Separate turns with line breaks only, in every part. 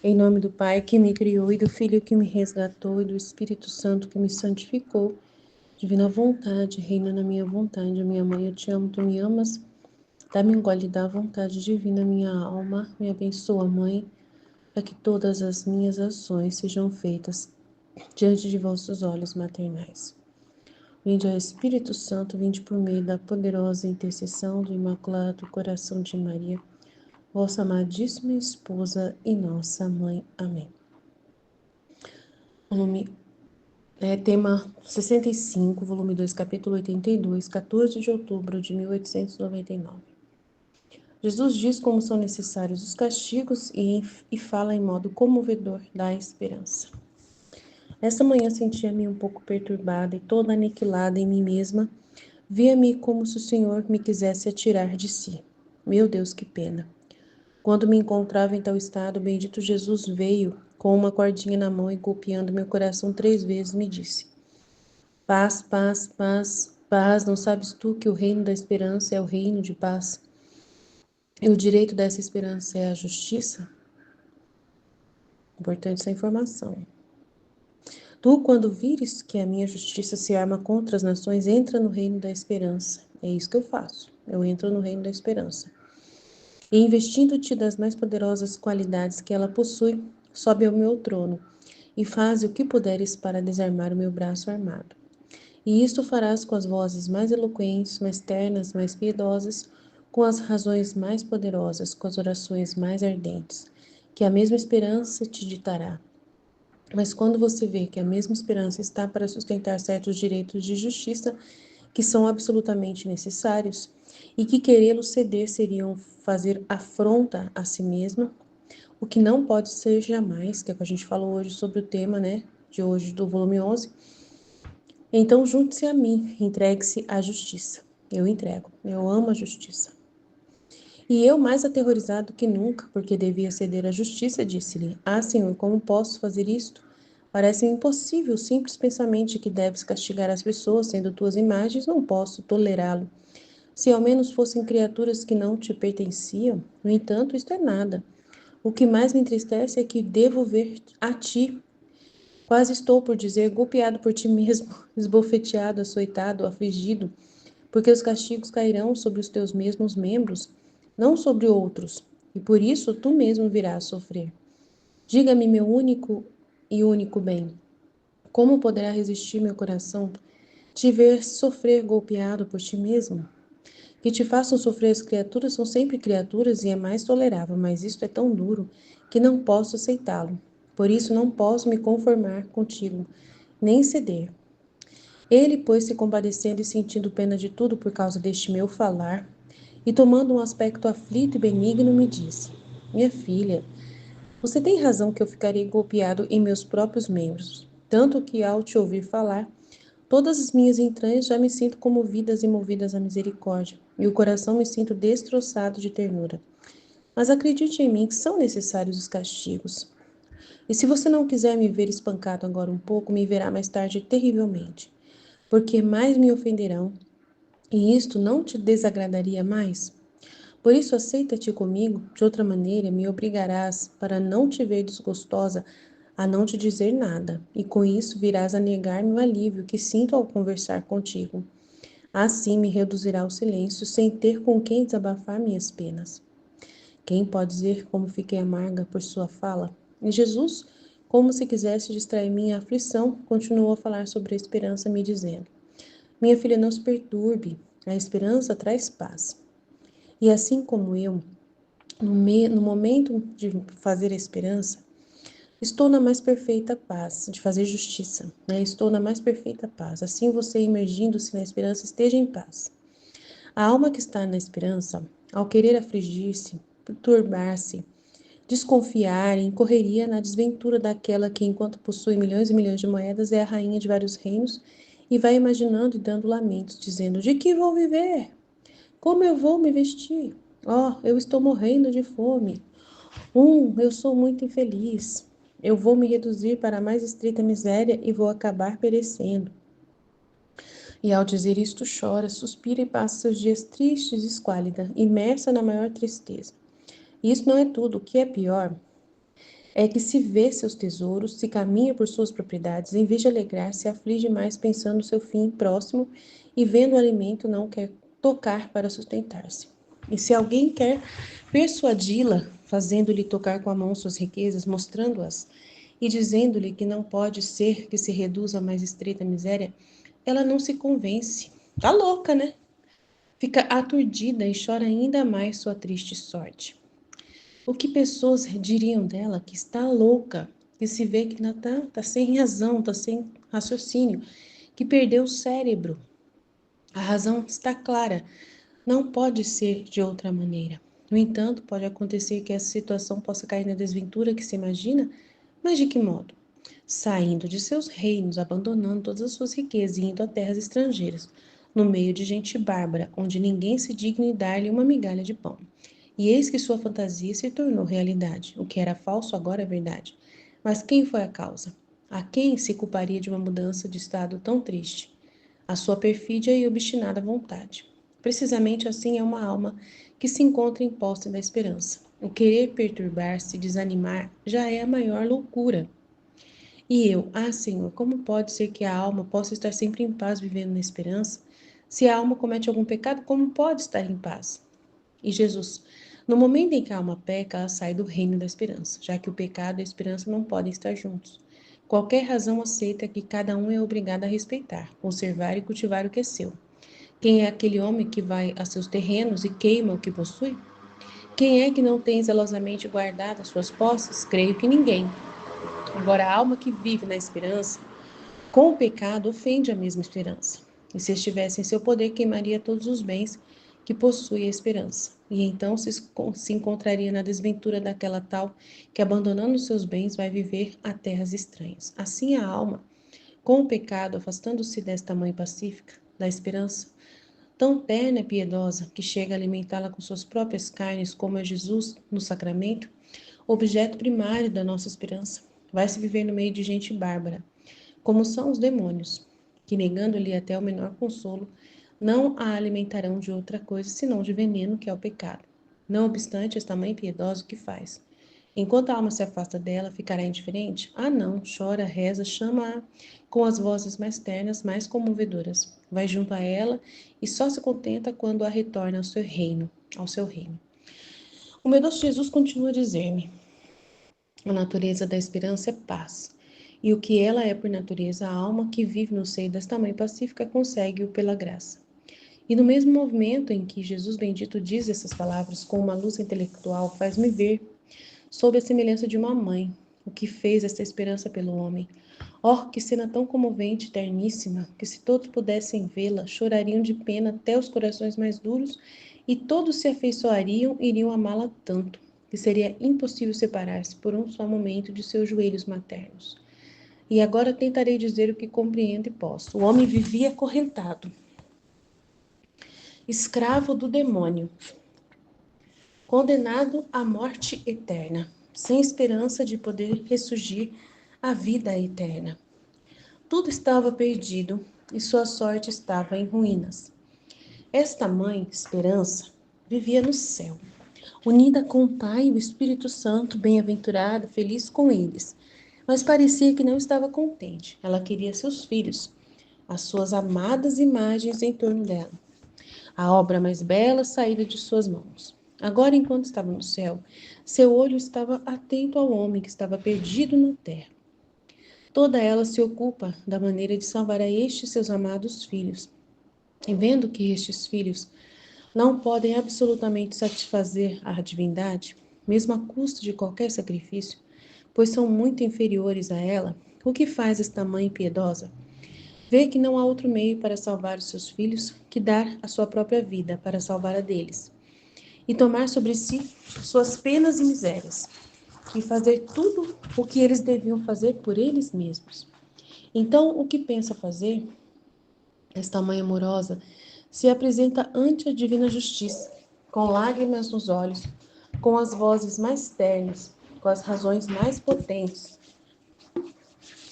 Em nome do Pai que me criou e do Filho que me resgatou e do Espírito Santo que me santificou, divina vontade, reina na minha vontade. Minha mãe, eu te amo, tu me amas. Dá-me um gole da vontade divina, minha alma. Me abençoa, Mãe, para que todas as minhas ações sejam feitas diante de vossos olhos maternais. Vinde ao Espírito Santo, vinde por meio da poderosa intercessão do Imaculado Coração de Maria, vossa amadíssima esposa e nossa mãe. Amém. Tema 65, volume 2, capítulo 82, 14 de outubro de 1899. Jesus diz como são necessários os castigos e fala em modo comovedor da esperança. Esta manhã sentia-me um pouco perturbada e toda aniquilada em mim mesma. Via-me como se o Senhor me quisesse atirar de si. Meu Deus, que pena! Quando me encontrava em tal estado, o bendito Jesus veio com uma cordinha na mão e golpeando meu coração 3 vezes me disse: Paz, paz, paz, paz, não sabes tu que o reino da esperança é o reino de paz? E o direito dessa esperança é a justiça? Importante essa informação. Tu, quando vires que a minha justiça se arma contra as nações, entra no reino da esperança. É isso que eu faço. Eu entro no reino da esperança. E investindo-te das mais poderosas qualidades que ela possui, sobe ao meu trono e faze o que puderes para desarmar o meu braço armado. E isto farás com as vozes mais eloquentes, mais ternas, mais piedosas, com as razões mais poderosas, com as orações mais ardentes, que a mesma esperança te ditará. Mas quando você vê que a mesma esperança está para sustentar certos direitos de justiça que são absolutamente necessários, e que querê-los ceder seriam fazer afronta a si mesma, o que não pode ser jamais, que é o que a gente falou hoje sobre o tema, de hoje do volume 11, então junte-se a mim, entregue-se à justiça. Eu entrego, eu amo a justiça. E eu, mais aterrorizado que nunca, porque devia ceder à justiça, disse-lhe: Ah, Senhor, como posso fazer isto? Parece impossível, simples pensamento que deves castigar as pessoas, sendo tuas imagens, não posso tolerá-lo. Se ao menos fossem criaturas que não te pertenciam, no entanto, isto é nada. O que mais me entristece é que devo ver a ti. Quase estou por dizer, golpeado por ti mesmo, esbofeteado, açoitado, afligido, porque os castigos cairão sobre os teus mesmos membros, não sobre outros, e por isso tu mesmo virás sofrer. Diga-me, meu único bem, como poderá resistir meu coração te ver sofrer golpeado por ti mesmo? Que te façam sofrer as criaturas são sempre criaturas e é mais tolerável, mas isto é tão duro que não posso aceitá-lo. Por isso não posso me conformar contigo, nem ceder. Ele, pois, se compadecendo e sentindo pena de tudo por causa deste meu falar, e tomando um aspecto aflito e benigno, me disse: Minha filha, você tem razão que eu ficarei golpeado em meus próprios membros, tanto que ao te ouvir falar, todas as minhas entranhas já me sinto comovidas e movidas à misericórdia, e o coração me sinto destroçado de ternura. Mas acredite em mim que são necessários os castigos. E se você não quiser me ver espancado agora um pouco, me verá mais tarde terrivelmente, porque mais me ofenderão, e isto não te desagradaria mais? Por isso aceita-te comigo, de outra maneira me obrigarás, para não te ver desgostosa, a não te dizer nada, e com isso virás a negar-me o alívio que sinto ao conversar contigo. Assim me reduzirá o silêncio, sem ter com quem desabafar minhas penas. Quem pode dizer como fiquei amarga por sua fala? E Jesus, como se quisesse distrair minha aflição, continuou a falar sobre a esperança, me dizendo: Minha filha, não se perturbe, a esperança traz paz. E assim como eu, no momento de fazer a esperança, estou na mais perfeita paz, de fazer justiça, Estou na mais perfeita paz. Assim você, imergindo-se na esperança, esteja em paz. A alma que está na esperança, ao querer afligir-se, perturbar-se, desconfiar, incorreria na desventura daquela que, enquanto possui milhões e milhões de moedas, é a rainha de vários reinos e vai imaginando e dando lamentos, dizendo: De que vou viver? Como eu vou me vestir? Oh, eu estou morrendo de fome. Eu sou muito infeliz. Eu vou me reduzir para a mais estreita miséria e vou acabar perecendo. E ao dizer isto, chora, suspira e passa seus dias tristes e esquálida, imersa na maior tristeza. E isso não é tudo. O que é pior É que se vê seus tesouros, se caminha por suas propriedades, em vez de alegrar, se aflige mais pensando no seu fim próximo e vendo o alimento não quer tocar para sustentar-se. E se alguém quer persuadi-la, fazendo-lhe tocar com a mão suas riquezas, mostrando-as, e dizendo-lhe que não pode ser que se reduza à mais estreita miséria, ela não se convence. Tá louca, né? Fica aturdida e chora ainda mais sua triste sorte. O que pessoas diriam dela que está louca, que se vê que tá sem razão, tá sem raciocínio, que perdeu o cérebro. A razão está clara, não pode ser de outra maneira. No entanto, pode acontecer que essa situação possa cair na desventura que se imagina, mas de que modo? Saindo de seus reinos, abandonando todas as suas riquezas e indo a terras estrangeiras, no meio de gente bárbara, onde ninguém se digne dar-lhe uma migalha de pão. E eis que sua fantasia se tornou realidade. O que era falso agora é verdade. Mas quem foi a causa? A quem se culparia de uma mudança de estado tão triste? A sua perfídia e obstinada vontade. Precisamente assim é uma alma que se encontra imposta da esperança. O querer perturbar-se, desanimar, já é a maior loucura. E eu, Senhor, como pode ser que a alma possa estar sempre em paz vivendo na esperança? Se a alma comete algum pecado, como pode estar em paz? E Jesus, no momento em que a alma peca, ela sai do reino da esperança, já que o pecado e a esperança não podem estar juntos. Qualquer razão aceita que cada um é obrigado a respeitar, conservar e cultivar o que é seu. Quem é aquele homem que vai a seus terrenos e queima o que possui? Quem é que não tem zelosamente guardado as suas posses? Creio que ninguém. Agora, a alma que vive na esperança, com o pecado, ofende a mesma esperança. E se estivesse em seu poder, queimaria todos os bens que possui a esperança. E então se encontraria na desventura daquela tal que, abandonando seus bens, vai viver a terras estranhas. Assim, a alma, com o pecado, afastando-se desta mãe pacífica, da esperança, tão terna e piedosa, que chega a alimentá-la com suas próprias carnes, como é Jesus no sacramento, objeto primário da nossa esperança, vai se viver no meio de gente bárbara, como são os demônios, que, negando-lhe até o menor consolo, não a alimentarão de outra coisa senão de veneno, que é o pecado. Não obstante, esta mãe piedosa o que faz? Enquanto a alma se afasta dela, ficará indiferente? Ah, não, chora, reza, chama-a com as vozes mais ternas, mais comovedoras. Vai junto a ela e só se contenta quando a retorna ao seu reino. O meu doce Jesus continua a dizer-me: a natureza da esperança é paz. E o que ela é por natureza, a alma que vive no seio desta mãe pacífica consegue-o pela graça. E no mesmo movimento em que Jesus bendito diz essas palavras com uma luz intelectual, faz-me ver, sob a semelhança de uma mãe, o que fez esta esperança pelo homem. Oh, que cena tão comovente e terníssima, que se todos pudessem vê-la, chorariam de pena até os corações mais duros, e todos se afeiçoariam e iriam amá-la tanto, que seria impossível separar-se por um só momento de seus joelhos maternos. E agora tentarei dizer o que compreendo e posso. O homem vivia acorrentado, escravo do demônio, condenado à morte eterna, sem esperança de poder ressurgir à vida eterna. Tudo estava perdido e sua sorte estava em ruínas. Esta mãe, Esperança, vivia no céu, unida com o Pai e o Espírito Santo, bem-aventurada, feliz com eles. Mas parecia que não estava contente. Ela queria seus filhos, as suas amadas imagens em torno dela, a obra mais bela saída de suas mãos. Agora, enquanto estava no céu, seu olho estava atento ao homem que estava perdido na terra. Toda ela se ocupa da maneira de salvar a estes seus amados filhos. E vendo que estes filhos não podem absolutamente satisfazer a divindade, mesmo à custa de qualquer sacrifício, pois são muito inferiores a ela, o que faz esta mãe piedosa? Vê que não há outro meio para salvar os seus filhos que dar a sua própria vida para salvar a deles, e tomar sobre si suas penas e misérias, e fazer tudo o que eles deviam fazer por eles mesmos. Então, o que pensa fazer, esta mãe amorosa, se apresenta ante a divina justiça, com lágrimas nos olhos, com as vozes mais ternas, com as razões mais potentes,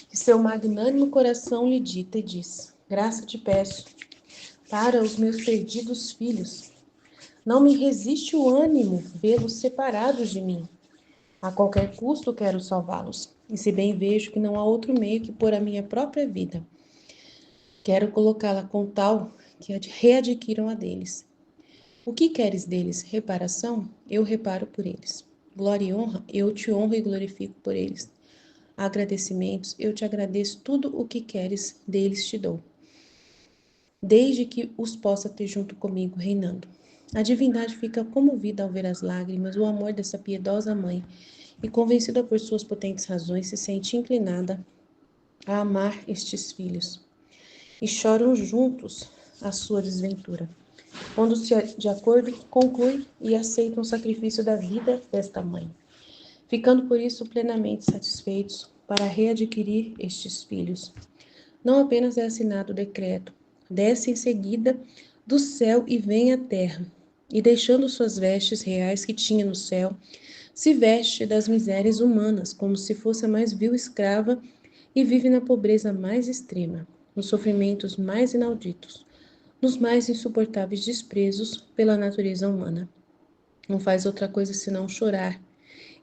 que seu magnânimo coração lhe dita e diz: graça te peço, para os meus perdidos filhos. Não me resiste o ânimo vê-los separados de mim. A qualquer custo quero salvá-los, e se bem vejo que não há outro meio que pôr a minha própria vida. Quero colocá-la com tal que readquiram a deles. O que queres deles? Reparação? Eu reparo por eles. Glória e honra? Eu te honro e glorifico por eles. Agradecimentos? Eu te agradeço tudo o que queres deles te dou, desde que os possa ter junto comigo, reinando. A divindade fica comovida ao ver as lágrimas, o amor dessa piedosa mãe, e convencida por suas potentes razões, se sente inclinada a amar estes filhos, e choram juntos a sua desventura. Pondo-se de acordo, conclui e aceita o sacrifício da vida desta mãe, ficando por isso plenamente satisfeitos para readquirir estes filhos. Não apenas é assinado o decreto, desce em seguida do céu e vem à terra, e deixando suas vestes reais que tinha no céu, se veste das misérias humanas, como se fosse a mais vil escrava, e vive na pobreza mais extrema, nos sofrimentos mais inauditos, nos mais insuportáveis desprezos pela natureza humana. Não faz outra coisa senão chorar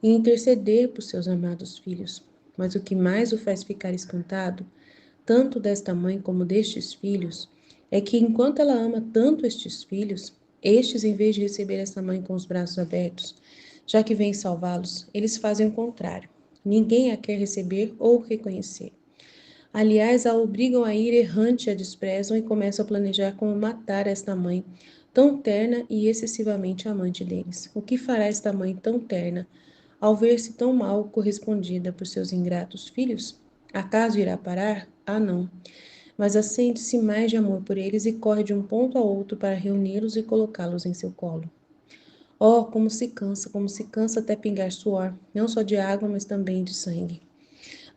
e interceder por seus amados filhos. Mas o que mais o faz ficar espantado, tanto desta mãe como destes filhos, é que enquanto ela ama tanto estes filhos, estes, em vez de receber essa mãe com os braços abertos, já que vem salvá-los, eles fazem o contrário. Ninguém a quer receber ou reconhecer. Aliás, a obrigam a ir errante, a desprezam e começam a planejar como matar esta mãe, tão terna e excessivamente amante deles. O que fará esta mãe tão terna, ao ver-se tão mal correspondida por seus ingratos filhos? Acaso irá parar? Ah, não. Mas acende-se mais de amor por eles e corre de um ponto a outro para reuni-los e colocá-los em seu colo. Oh, como se cansa até pingar suor, não só de água, mas também de sangue.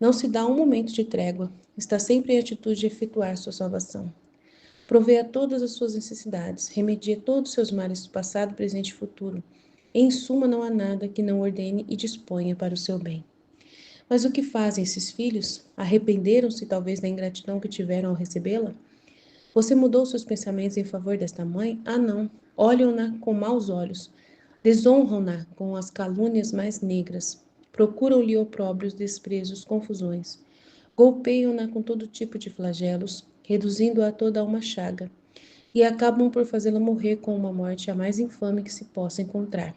Não se dá um momento de trégua, está sempre em atitude de efetuar sua salvação. Provê a todas as suas necessidades, remedia todos os seus males do passado, presente e futuro. Em suma, não há nada que não ordene e disponha para o seu bem. Mas o que fazem esses filhos? Arrependeram-se talvez da ingratidão que tiveram ao recebê-la? Você mudou seus pensamentos em favor desta mãe? Ah, não. Olham-na com maus olhos. Desonram-na com as calúnias mais negras. Procuram-lhe opróbrios, desprezos, confusões. Golpeiam-na com todo tipo de flagelos, reduzindo-a a toda uma chaga. E acabam por fazê-la morrer com uma morte a mais infame que se possa encontrar,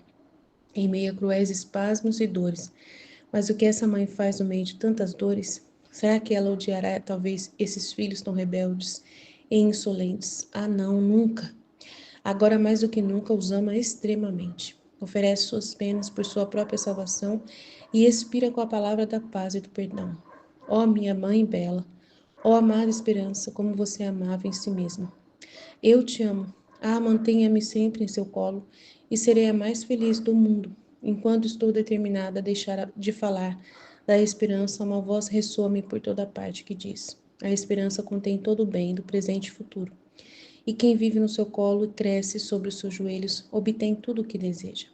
em meio a cruéis espasmos e dores. Mas o que essa mãe faz no meio de tantas dores? Será que ela odiará talvez esses filhos tão rebeldes e insolentes? Ah, não, nunca. Agora mais do que nunca os ama extremamente. Oferece suas penas por sua própria salvação e expira com a palavra da paz e do perdão. Ó minha mãe bela, ó amada esperança, como você é amável em si mesma. Eu te amo. Ah, mantenha-me sempre em seu colo e serei a mais feliz do mundo. Enquanto estou determinada a deixar de falar da esperança, uma voz ressoa-me por toda parte que diz: a esperança contém todo o bem do presente e futuro. E quem vive no seu colo e cresce sobre os seus joelhos, obtém tudo o que deseja.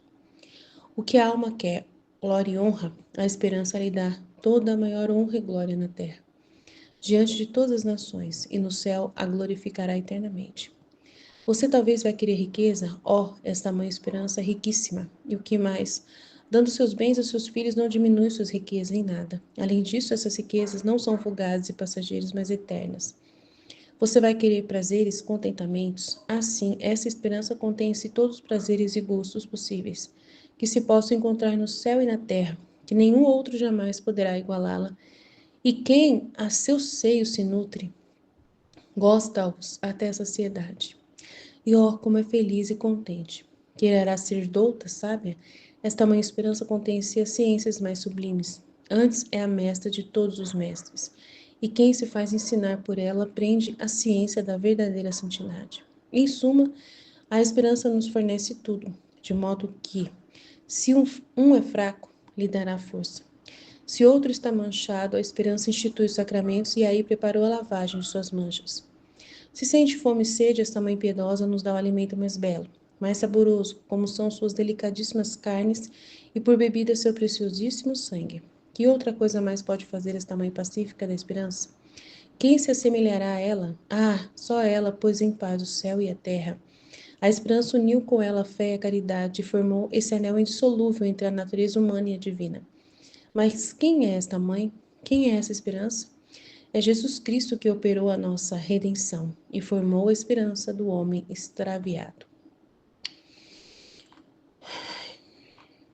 O que a alma quer, glória e honra, a esperança lhe dá toda a maior honra e glória na terra, diante de todas as nações, e no céu a glorificará eternamente. Você talvez vai querer riqueza? Oh, esta mãe esperança é riquíssima. E o que mais? Dando seus bens aos seus filhos não diminui suas riquezas em nada. Além disso, essas riquezas não são fugazes e passageiras, mas eternas. Você vai querer prazeres, contentamentos? Assim, essa esperança contém em si todos os prazeres e gostos possíveis, que se possam encontrar no céu e na terra, que nenhum outro jamais poderá igualá-la. E quem a seu seio se nutre, gosta-os até a saciedade. E ó, como é feliz e contente. Quererá ser douta, sábia? Esta mãe esperança contém em si as ciências mais sublimes. Antes é a mestra de todos os mestres. E quem se faz ensinar por ela aprende a ciência da verdadeira santidade. Em suma, a esperança nos fornece tudo, de modo que, se um é fraco, lhe dará força. Se outro está manchado, a esperança institui os sacramentos e aí preparou a lavagem de suas manchas. Se sente fome e sede, esta mãe piedosa nos dá o alimento mais belo, mais saboroso, como são suas delicadíssimas carnes, e por bebida seu preciosíssimo sangue. Que outra coisa mais pode fazer esta mãe pacífica da esperança? Quem se assemelhará a ela? Ah, só ela pôs em paz o céu e a terra. A esperança uniu com ela a fé e a caridade e formou esse anel indissolúvel entre a natureza humana e a divina. Mas quem é esta mãe? Quem é essa esperança? É Jesus Cristo que operou a nossa redenção e formou a esperança do homem extraviado.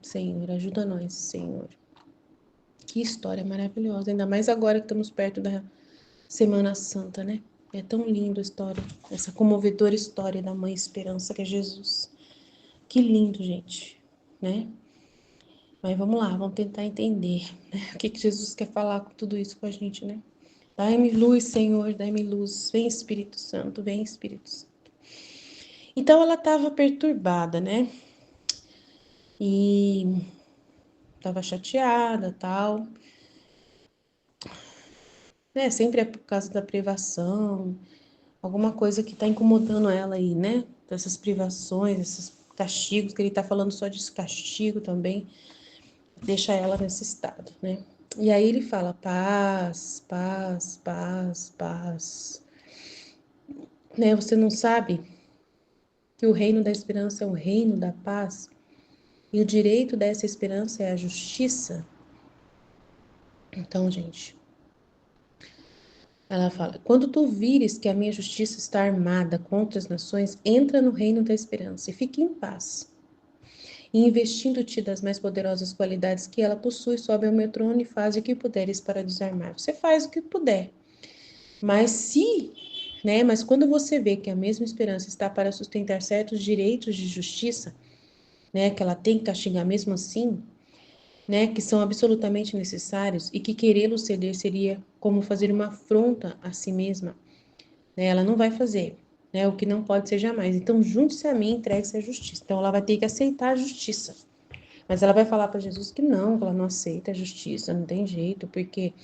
Senhor, ajuda nós, Senhor. Que história maravilhosa, ainda mais agora que estamos perto da Semana Santa, né? É tão linda a história, essa comovedora história da Mãe Esperança, que é Jesus. Que lindo, gente, né? Mas vamos lá, vamos tentar entender, né? O que Jesus quer falar com tudo isso com a gente, né? Dai-me luz, Senhor, dai-me luz. Vem, Espírito Santo, vem, Espírito Santo. Então ela estava perturbada, né? E estava chateada, tal, né? Sempre é por causa da privação, alguma coisa que está incomodando ela aí, né? Dessas privações, esses castigos, que ele está falando só de castigo também, deixa ela nesse estado, né? E aí ele fala: paz, paz, paz, paz. Né? Você não sabe que o reino da esperança é o reino da paz? E o direito dessa esperança é a justiça? Então, gente, ela fala: quando tu vires que a minha justiça está armada contra as nações, entra no reino da esperança e fique em paz. E investindo-te das mais poderosas qualidades que ela possui, sobe ao meu trono e faz o que puderes para desarmar. Você faz o que puder. Mas quando você vê que a mesma esperança está para sustentar certos direitos de justiça, né, que ela tem que castigar mesmo assim, né, que são absolutamente necessários e que querê-lo ceder seria como fazer uma afronta a si mesma, né, ela não vai fazer, né, o que não pode ser jamais. Então, junte-se a mim e entregue-se à justiça. Então, ela vai ter que aceitar a justiça. Mas ela vai falar para Jesus que ela não aceita a justiça, não tem jeito, porque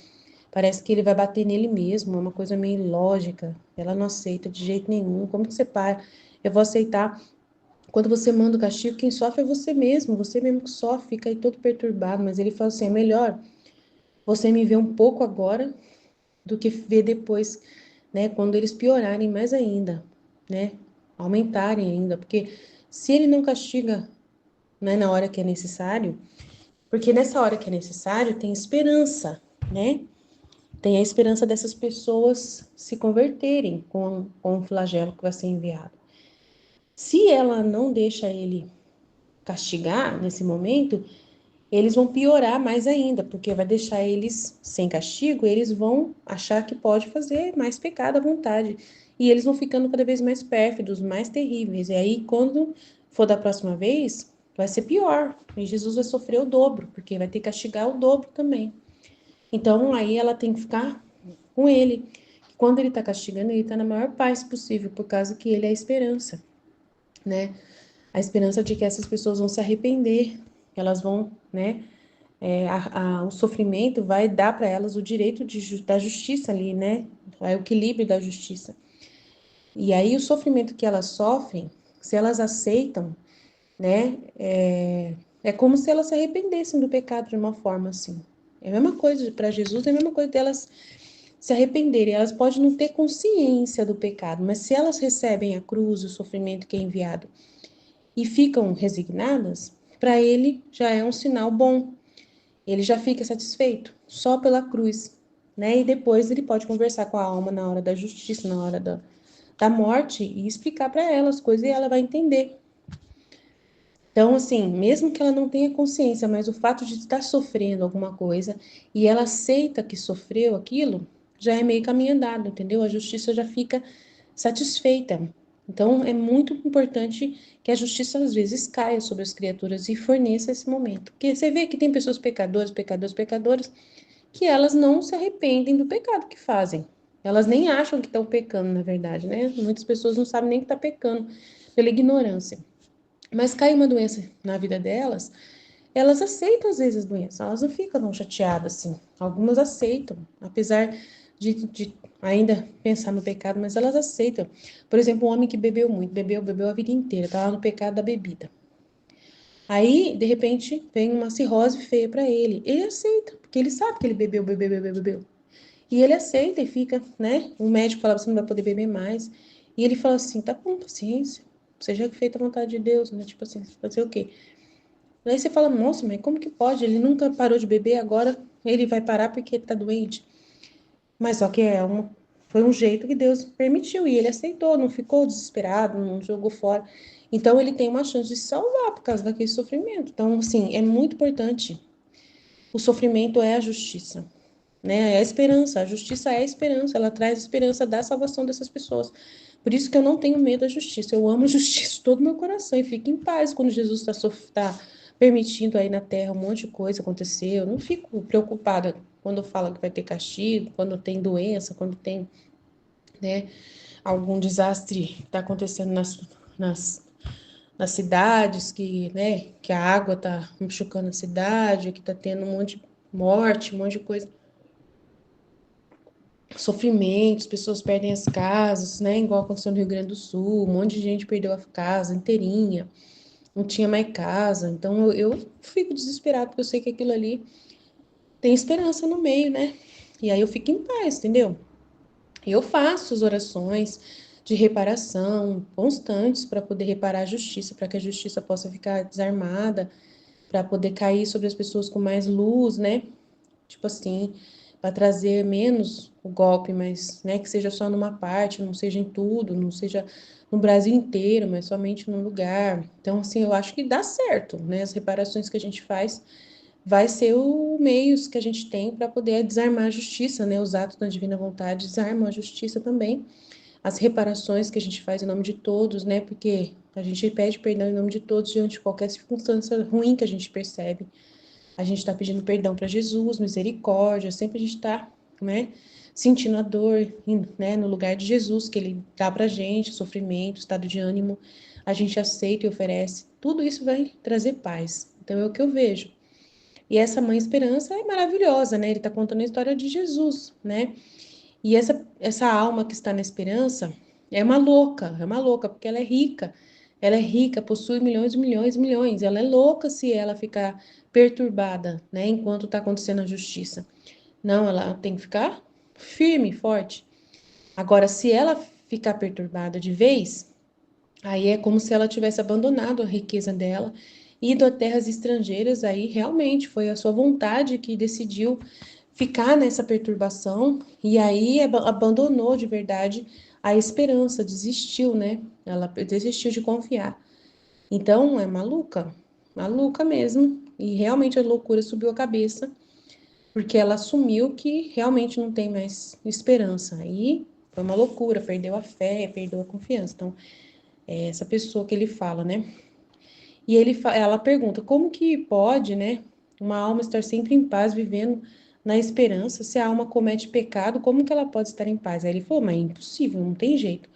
parece que ele vai bater nele mesmo, é uma coisa meio ilógica. Ela não aceita de jeito nenhum. Como que você para? Eu vou aceitar. Quando você manda o castigo, quem sofre é você mesmo que sofre, fica aí todo perturbado. Mas ele fala assim: é melhor você me ver um pouco agora do que ver depois, né? Quando eles piorarem mais ainda, né? Aumentarem ainda, porque se ele não castiga, né, na hora que é necessário, porque nessa hora que é necessário tem esperança, né? Tem a esperança dessas pessoas se converterem com o flagelo que vai ser enviado. Se ela não deixa ele castigar nesse momento, eles vão piorar mais ainda, porque vai deixar eles sem castigo, eles vão achar que pode fazer mais pecado à vontade. E eles vão ficando cada vez mais pérfidos, mais terríveis. E aí, quando for da próxima vez, vai ser pior. E Jesus vai sofrer o dobro, porque vai ter que castigar o dobro também. Então, aí ela tem que ficar com ele. Quando ele está castigando, ele está na maior paz possível, por causa que ele é a esperança, né? A esperança de que essas pessoas vão se arrepender, elas vão, né? O sofrimento vai dar para elas o direito da justiça ali, né? É o equilíbrio da justiça. E aí o sofrimento que elas sofrem, se elas aceitam, né? É como se elas se arrependessem do pecado de uma forma assim. É a mesma coisa para Jesus, é a mesma coisa delas se arrependerem. Elas podem não ter consciência do pecado, mas se elas recebem a cruz, o sofrimento que é enviado e ficam resignadas, para ele já é um sinal bom. Ele já fica satisfeito só pela cruz, né? E depois ele pode conversar com a alma na hora da justiça, na hora da morte e explicar para ela as coisas e ela vai entender. Então, assim, mesmo que ela não tenha consciência, mas o fato de estar sofrendo alguma coisa e ela aceita que sofreu aquilo, já é meio caminho andado, entendeu? A justiça já fica satisfeita. Então, é muito importante que a justiça, às vezes, caia sobre as criaturas e forneça esse momento. Porque você vê que tem pessoas pecadoras, que elas não se arrependem do pecado que fazem. Elas nem acham que estão pecando, na verdade, né? Muitas pessoas não sabem nem que está pecando, pela ignorância. Mas cai uma doença na vida delas, elas aceitam às vezes a doença, elas não ficam tão chateadas assim. Algumas aceitam, apesar de ainda pensar no pecado, mas elas aceitam. Por exemplo, um homem que bebeu muito, bebeu a vida inteira, tá lá no pecado da bebida. Aí, de repente, vem uma cirrose feia para ele. Ele aceita, porque ele sabe que ele bebeu. E ele aceita e fica, né? O médico fala, você não vai poder beber mais. E ele fala assim, tá com paciência. seja feita a vontade de Deus, né? Tipo assim, fazer o quê? Aí você fala, nossa, mas como que pode? Ele nunca parou de beber, agora ele vai parar porque ele tá doente. Mas só que foi um jeito que Deus permitiu e ele aceitou, não ficou desesperado, não jogou fora. Então ele tem uma chance de se salvar por causa daquele sofrimento. Então, assim, é muito importante. O sofrimento é a justiça, né? É a esperança. A justiça é a esperança. Ela traz a esperança da salvação dessas pessoas. Por isso que eu não tenho medo da justiça. Eu amo a justiça de todo o meu coração e fico em paz quando Jesus está permitindo aí na terra um monte de coisa acontecer. Eu não fico preocupada quando fala que vai ter castigo, quando tem doença, quando tem, né, algum desastre que está acontecendo nas, nas cidades, que, né, que a água está machucando a cidade, que está tendo um monte de morte, um monte de coisa, sofrimentos, pessoas perdem as casas, né, igual aconteceu no Rio Grande do Sul, um monte de gente perdeu a casa inteirinha, não tinha mais casa, então eu fico desesperada, porque eu sei que aquilo ali tem esperança no meio, né, e aí eu fico em paz, entendeu? Eu faço as orações de reparação constantes para poder reparar a justiça, para que a justiça possa ficar desarmada, para poder cair sobre as pessoas com mais luz, né? Tipo assim, para trazer menos o golpe, mas, né, que seja só numa parte, não seja em tudo, não seja no Brasil inteiro, mas somente num lugar. Então, assim, eu acho que dá certo, né? As reparações que a gente faz vai ser o meios que a gente tem para poder desarmar a justiça, né? Os atos da divina vontade desarmam a justiça também. As reparações que a gente faz em nome de todos, né? Porque a gente pede perdão em nome de todos diante de qualquer circunstância ruim que a gente percebe. A gente está pedindo perdão para Jesus, misericórdia, sempre a gente está, né? Sentindo a dor, né? No lugar de Jesus, que Ele dá para a gente, sofrimento, estado de ânimo, a gente aceita e oferece. Tudo isso vai trazer paz. Então é o que eu vejo. E essa mãe esperança é maravilhosa, né? Ele está contando a história de Jesus, né? E essa alma que está na esperança é uma louca, porque ela é rica, possui milhões e milhões e milhões. Ela é louca se ela ficar perturbada, né? Enquanto está acontecendo a justiça. Não, ela tem que ficar firme, forte. Agora, se ela ficar perturbada de vez, aí é como se ela tivesse abandonado a riqueza dela, ido a terras estrangeiras, aí realmente foi a sua vontade que decidiu ficar nessa perturbação, e aí abandonou de verdade a esperança, desistiu, né? Ela desistiu de confiar. Então, é maluca, maluca mesmo, e realmente a loucura subiu a cabeça, porque ela assumiu que realmente não tem mais esperança. Aí foi uma loucura, perdeu a fé, perdeu a confiança. Então, é essa pessoa que ele fala, né? E ela pergunta, como que pode, né, uma alma estar sempre em paz, vivendo na esperança? Se a alma comete pecado, como que ela pode estar em paz? Aí ele falou, mas é impossível, não tem jeito.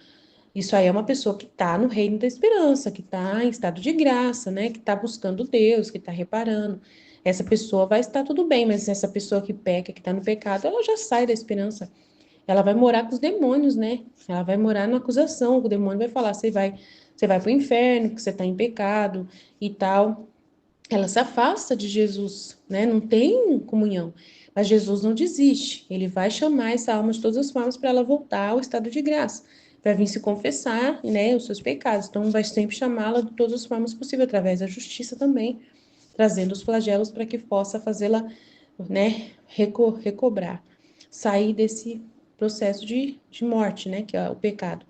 Isso aí é uma pessoa que está no reino da esperança, que está em estado de graça, né, que está buscando Deus, que está reparando. Essa pessoa vai estar tudo bem, mas essa pessoa que peca, que está no pecado, ela já sai da esperança. Ela vai morar com os demônios, né? Ela vai morar na acusação. O demônio vai falar: você vai para o inferno, que você está em pecado e tal. Ela se afasta de Jesus, né? Não tem comunhão. Mas Jesus não desiste. Ele vai chamar essa alma de todas as formas para ela voltar ao estado de graça, para vir se confessar, né, os seus pecados. Então, vai sempre chamá-la de todas as formas possíveis, através da justiça também, trazendo os flagelos para que possa fazê-la, né, recobrar, sair desse processo de morte, né, que é o pecado.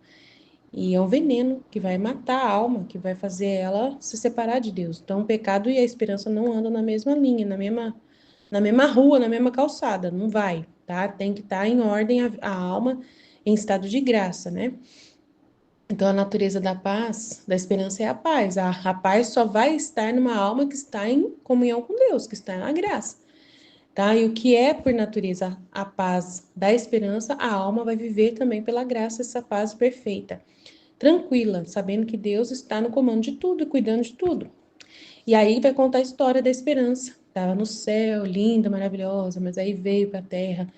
E é um veneno que vai matar a alma, que vai fazer ela se separar de Deus. Então, o pecado e a esperança não andam na mesma linha, na mesma rua, na mesma calçada. Não vai, tá? Tem que estar em ordem a alma em estado de graça, né? Então, a natureza da paz, da esperança é a paz. A paz só vai estar numa alma que está em comunhão com Deus, que está na graça. Tá? E o que é, por natureza, a paz da esperança, a alma vai viver também pela graça essa paz perfeita, tranquila, sabendo que Deus está no comando de tudo e cuidando de tudo. E aí vai contar a história da esperança. Estava no céu, linda, maravilhosa, mas aí veio para a terra,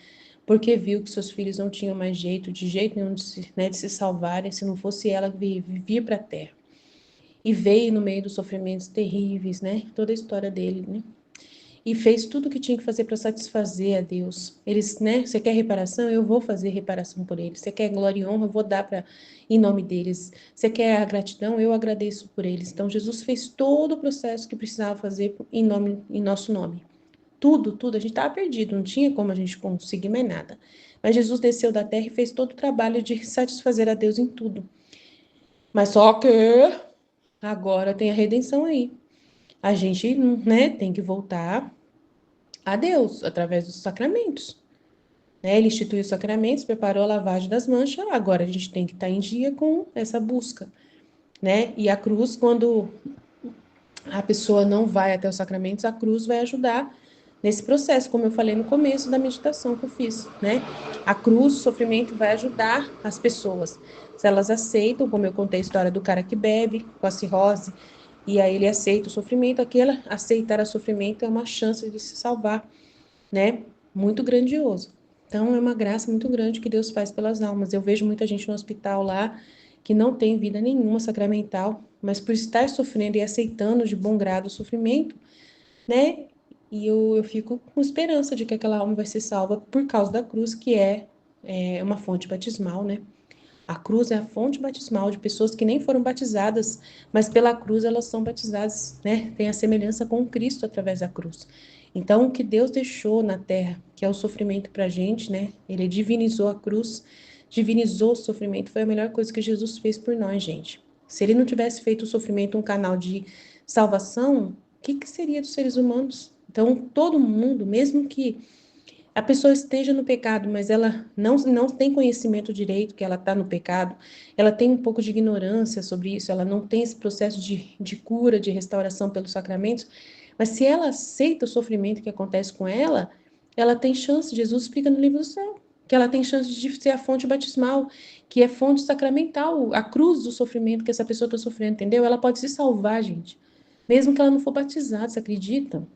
porque viu que seus filhos não tinham mais jeito, de jeito nenhum de se salvarem, se não fosse ela que vivia para a terra. E veio no meio dos sofrimentos terríveis, né? Toda a história dele, né? e fez tudo o que tinha que fazer para satisfazer a Deus. Eles, né? Você quer reparação? Eu vou fazer reparação por eles. Você quer glória e honra? Eu vou dar para em nome deles. Você quer a gratidão? Eu agradeço por eles. Então Jesus fez todo o processo que precisava fazer em nome, em nosso nome. Tudo, tudo. A gente estava perdido, não tinha como a gente conseguir mais nada. Mas Jesus desceu da terra e fez todo o trabalho de satisfazer a Deus em tudo. Mas só que agora tem a redenção aí. A gente, né, tem que voltar a Deus através dos sacramentos. Né? Ele instituiu os sacramentos, preparou a lavagem das manchas, agora a gente tem que estar em dia com essa busca. Né? E a cruz, quando a pessoa não vai até os sacramentos, a cruz vai ajudar nesse processo, como eu falei no começo da meditação que eu fiz, né? A cruz, o sofrimento vai ajudar as pessoas. Se elas aceitam, como eu contei a história do cara que bebe com a cirrose, e aí ele aceita o sofrimento, aquele aceitar o sofrimento é uma chance de se salvar, né? Muito grandioso. Então, é uma graça muito grande que Deus faz pelas almas. Eu vejo muita gente no hospital lá que não tem vida nenhuma sacramental, mas por estar sofrendo e aceitando de bom grado o sofrimento, né? E eu fico com esperança de que aquela alma vai ser salva por causa da cruz, que é uma fonte batismal, né? A cruz é a fonte batismal de pessoas que nem foram batizadas, mas pela cruz elas são batizadas, né? Tem a semelhança com Cristo através da cruz. Então, o que Deus deixou na terra, que é o sofrimento para a gente, né? Ele divinizou a cruz, divinizou o sofrimento, foi a melhor coisa que Jesus fez por nós, gente. Se ele não tivesse feito o sofrimento um canal de salvação, o que seria dos seres humanos? Então, todo mundo, mesmo que a pessoa esteja no pecado, mas ela não tem conhecimento direito que ela está no pecado, ela tem um pouco de ignorância sobre isso, ela não tem esse processo de cura, de restauração pelos sacramentos, mas se ela aceita o sofrimento que acontece com ela tem chance, Jesus explica no livro do céu, que ela tem chance de ser a fonte batismal, que é fonte sacramental, a cruz do sofrimento que essa pessoa está sofrendo, entendeu? Ela pode se salvar, gente, mesmo que ela não for batizada, você acredita?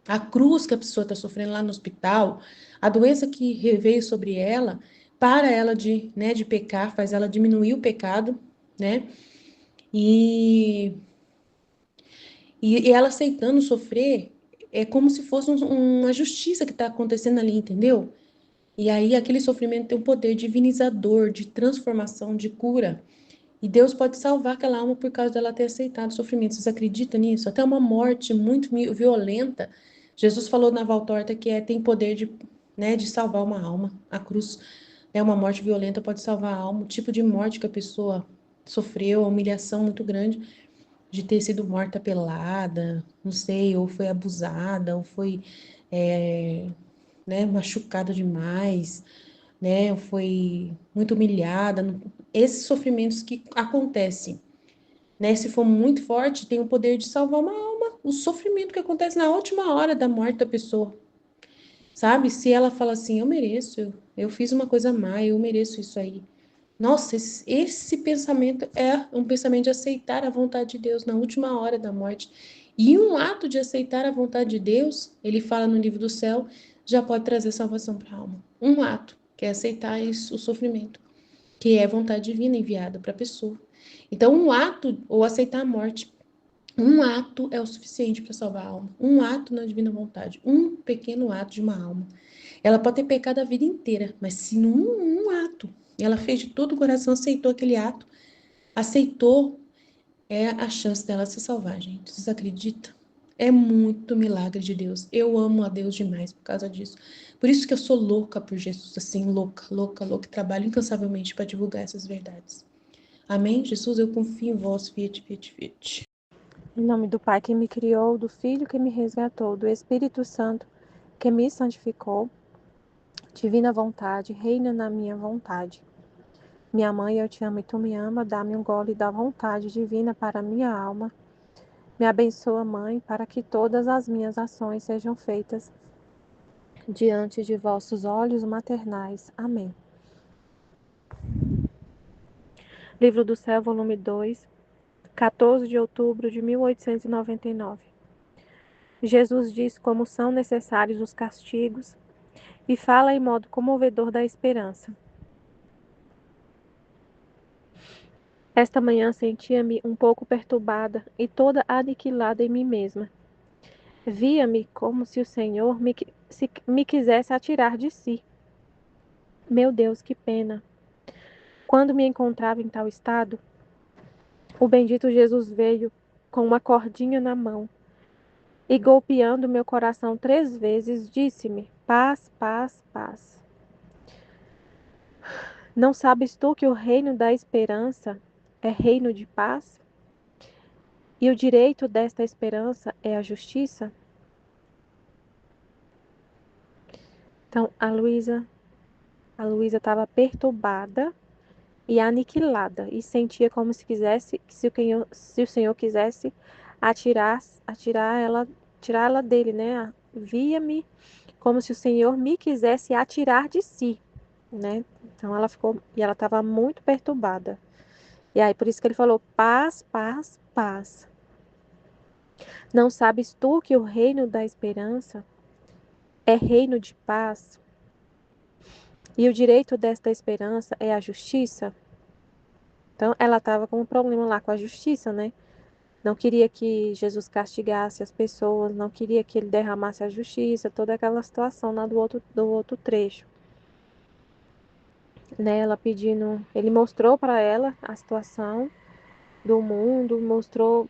A cruz que a pessoa está sofrendo lá no hospital, a doença que veio sobre ela, para ela né, de pecar, faz ela diminuir o pecado, né? E, e ela aceitando sofrer, é como se fosse uma justiça que está acontecendo ali, entendeu? E aí aquele sofrimento tem um poder divinizador, de transformação, de cura. E Deus pode salvar aquela alma por causa dela ter aceitado o sofrimento. Vocês acreditam nisso? Até uma morte muito violenta. Jesus falou na Valtorta que tem poder de, né, de salvar uma alma. A cruz é uma morte violenta, pode salvar a alma. O tipo de morte que a pessoa sofreu, a humilhação muito grande de ter sido morta pelada, não sei, ou foi abusada, ou foi né, machucada demais, né, ou foi muito humilhada. Esses sofrimentos que acontecem, né? Se for muito forte, tem o poder de salvar uma alma. O sofrimento que acontece na última hora da morte da pessoa, sabe? Se ela fala assim, eu mereço, eu fiz uma coisa má, eu mereço isso aí. Nossa, esse pensamento é um pensamento de aceitar a vontade de Deus na última hora da morte. E um ato de aceitar a vontade de Deus, ele fala no livro do céu, já pode trazer salvação para a alma. Um ato, que é aceitar isso, o sofrimento, que é a vontade divina enviada para a pessoa. Então, um ato, ou aceitar a morte, um ato é o suficiente para salvar a alma. Um ato na divina vontade. Um pequeno ato de uma alma. Ela pode ter pecado a vida inteira, mas se num ato ela fez de todo o coração, aceitou aquele ato, aceitou, é a chance dela se salvar, gente. Vocês acreditam? É muito milagre de Deus. Eu amo a Deus demais por causa disso. Por isso que eu sou louca por Jesus, assim, louca, louca, louca, e trabalho incansavelmente para divulgar essas verdades. Amém? Jesus, eu confio em vós, fiat, fiat, fiat.
Em nome do Pai que me criou, do Filho que me resgatou, do Espírito Santo que me santificou, divina vontade, reina na minha vontade. Minha mãe, eu te amo e tu me ama, dá-me um gole da vontade divina para minha alma. Me abençoa, Mãe, para que todas as minhas ações sejam feitas diante de vossos olhos maternais. Amém. Livro do Céu, volume 2, 14 de outubro de 1899. Jesus diz como são necessários os castigos e fala em modo comovedor da esperança. Esta manhã sentia-me um pouco perturbada e toda aniquilada em mim mesma. Via-me como se o Senhor me quisesse atirar de si. Meu Deus, que pena! Quando me encontrava em tal estado, o bendito Jesus veio com uma cordinha na mão e, golpeando meu coração 3 vezes, disse-me: paz, paz, paz. Não sabes tu que o reino da esperança é reino de paz? E o direito desta esperança é a justiça? Então, a Luísa estava perturbada e aniquilada e sentia como se quisesse, se o Senhor quisesse tirar ela dele, né? Via-me como se o Senhor me quisesse atirar de si, né? Então ela estava muito perturbada. E aí por isso que ele falou: paz, paz, paz. Não sabes tu que o reino da esperança é reino de paz? E o direito desta esperança é a justiça? Então ela estava com um problema lá com a justiça, né? Não queria que Jesus castigasse as pessoas, não queria que ele derramasse a justiça, toda aquela situação lá do outro trecho. Né? Ela pedindo, ele mostrou para ela a situação do mundo, mostrou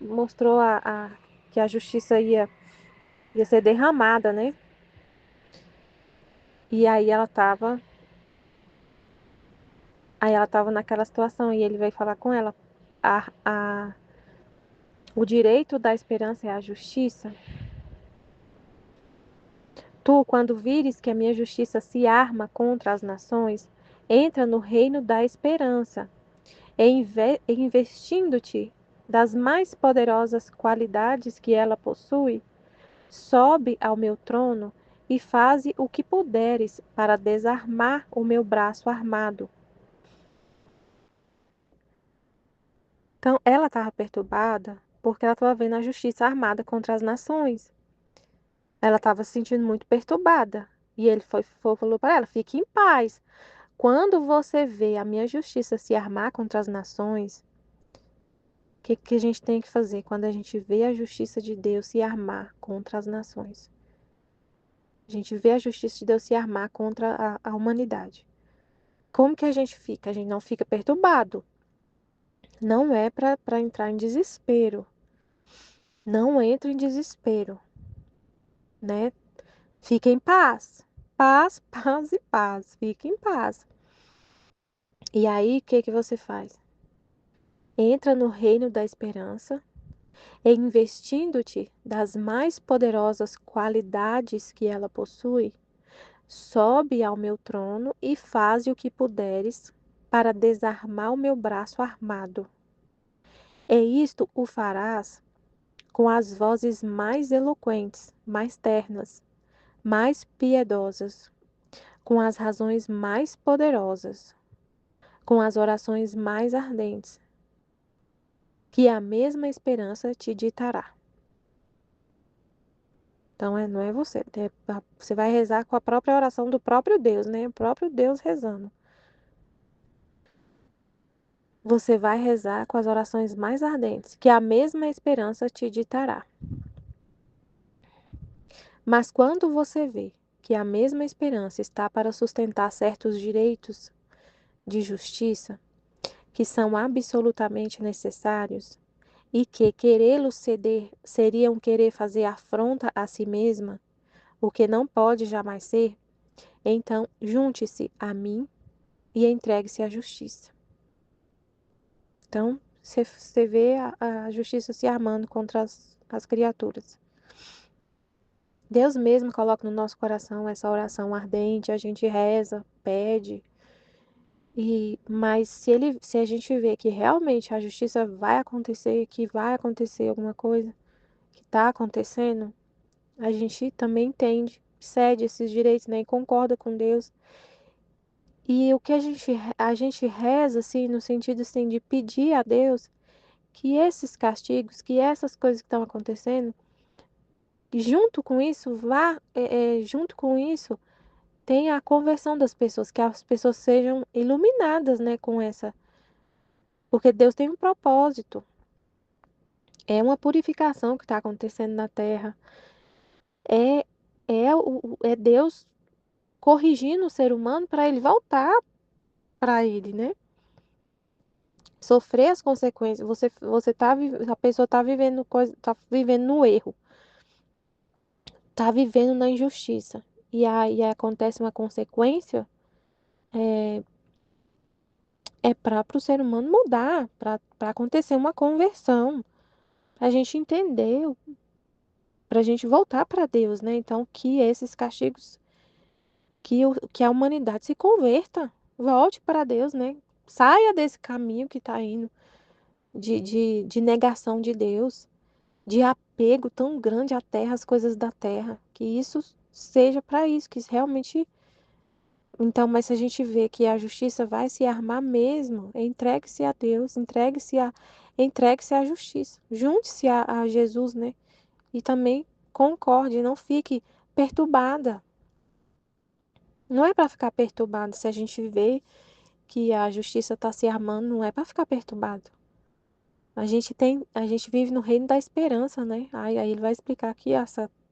que a justiça ia ser derramada, né? E aí ela tava naquela situação e ele veio falar com ela. A, a, o direito da esperança é a justiça. Tu, quando vires que a minha justiça se arma contra as nações, entra no reino da esperança, e investindo-te das mais poderosas qualidades que ela possui, sobe ao meu trono e faze o que puderes para desarmar o meu braço armado. Então, ela estava perturbada porque ela estava vendo a justiça armada contra as nações. Ela estava se sentindo muito perturbada. E ele falou para ela: fique em paz. Quando você vê a minha justiça se armar contra as nações, o que a gente tem que fazer quando a gente vê a justiça de Deus se armar contra as nações? A gente vê a justiça de Deus se armar contra a humanidade. Como que a gente fica? A gente não fica perturbado. Não é para entrar em desespero. Não entre em desespero, né? Fique em paz. Paz, paz e paz. Fique em paz. E aí, o que você faz? Entra no reino da esperança, e investindo-te das mais poderosas qualidades que ela possui, sobe ao meu trono e faze o que puderes para desarmar o meu braço armado. E isto o farás com as vozes mais eloquentes, mais ternas, mais piedosas, com as razões mais poderosas, com as orações mais ardentes, que a mesma esperança te ditará. Então, não é você. Você vai rezar com a própria oração do próprio Deus, né? O próprio Deus rezando. Você vai rezar com as orações mais ardentes, que a mesma esperança te ditará. Mas quando você vê que a mesma esperança está para sustentar certos direitos de justiça, que são absolutamente necessários, e que querê-los ceder seria um querer fazer afronta a si mesma, o que não pode jamais ser, então junte-se a mim e entregue-se à justiça. Então, você vê a justiça se armando contra as criaturas. Deus mesmo coloca no nosso coração essa oração ardente, a gente reza, pede. Mas se a gente vê que realmente a justiça vai acontecer, que vai acontecer alguma coisa, que está acontecendo, a gente também entende, cede esses direitos, né, e concorda com Deus. E o que a gente reza, assim, no sentido assim, de pedir a Deus que esses castigos, que essas coisas que estão acontecendo, junto com isso, tenha a conversão das pessoas, que as pessoas sejam iluminadas, né, com essa, porque Deus tem um propósito, é uma purificação que está acontecendo na Terra, é, é Deus corrigindo o ser humano para ele voltar para ele, né? Sofrer as consequências. A pessoa tá vivendo coisa, tá vivendo no erro, tá vivendo na injustiça. E aí acontece uma consequência, é para o ser humano mudar, para acontecer uma conversão, para a gente entender, para a gente voltar para Deus, né? Então, que esses castigos, que a humanidade se converta, volte para Deus, né? Saia desse caminho que está indo de negação de Deus, de apego tão grande à terra, às coisas da terra, que isso seja para isso, que realmente. Então, mas se a gente vê que a justiça vai se armar mesmo, entregue-se a Deus, entregue-se à justiça, junte-se a Jesus, né? E também concorde, não fique perturbada. Não é para ficar perturbado. Se a gente vê que a justiça está se armando, não é para ficar perturbado. A gente vive no reino da esperança, né? Aí ele vai explicar aqui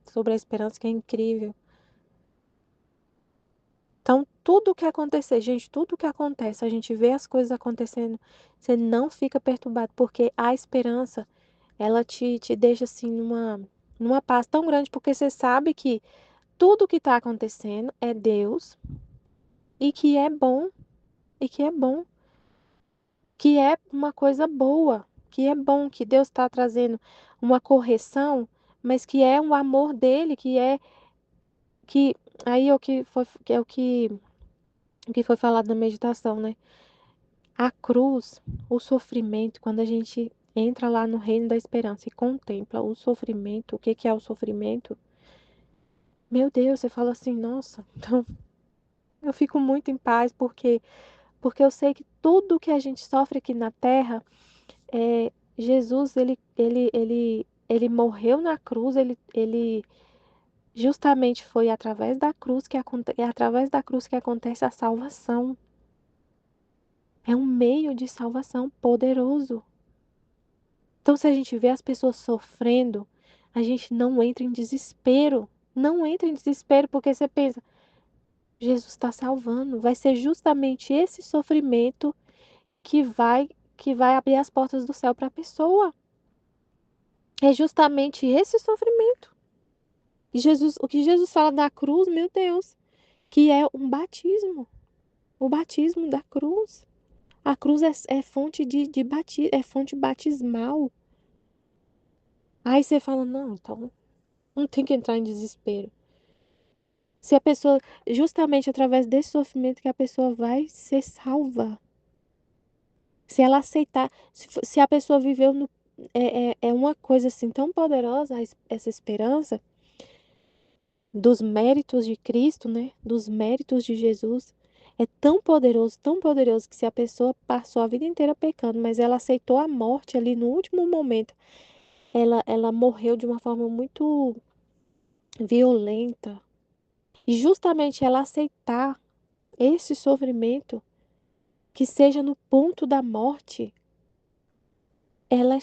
sobre a esperança que é incrível. Então, tudo o que acontecer, gente, tudo o que acontece, a gente vê as coisas acontecendo, você não fica perturbado, porque a esperança, ela te deixa assim numa paz tão grande, porque você sabe que tudo o que está acontecendo é Deus e que é bom, e que é bom, que é uma coisa boa, que é bom, que Deus está trazendo uma correção, mas que é um amor dele, que aí é o que foi, que é o que foi falado na meditação, né? A cruz, o sofrimento, quando a gente entra lá no reino da esperança e contempla o sofrimento, o que que é o sofrimento? Meu Deus, você fala assim, nossa, então eu fico muito em paz porque eu sei que tudo que a gente sofre aqui na terra, Jesus, ele morreu na cruz, ele justamente foi através da cruz é através da cruz que acontece a salvação. É um meio de salvação poderoso. Então, se a gente vê as pessoas sofrendo, a gente não entra em desespero. Não entra em desespero, porque você pensa, Jesus está salvando. Vai ser justamente esse sofrimento que vai abrir as portas do céu para a pessoa. É justamente esse sofrimento. E Jesus, o que Jesus fala da cruz, meu Deus, que é um batismo. O batismo da cruz. A cruz é fonte é fonte batismal. Aí você fala, não, então não tem que entrar em desespero. Se a pessoa, justamente através desse sofrimento que a pessoa vai ser salva. Se ela aceitar, se a pessoa viveu no, é uma coisa assim tão poderosa, essa esperança dos méritos de Cristo, né? Dos méritos de Jesus. É tão poderoso que se a pessoa passou a vida inteira pecando, mas ela aceitou a morte ali no último momento, ela morreu de uma forma muito violenta. E justamente ela aceitar esse sofrimento, que seja no ponto da morte, ela,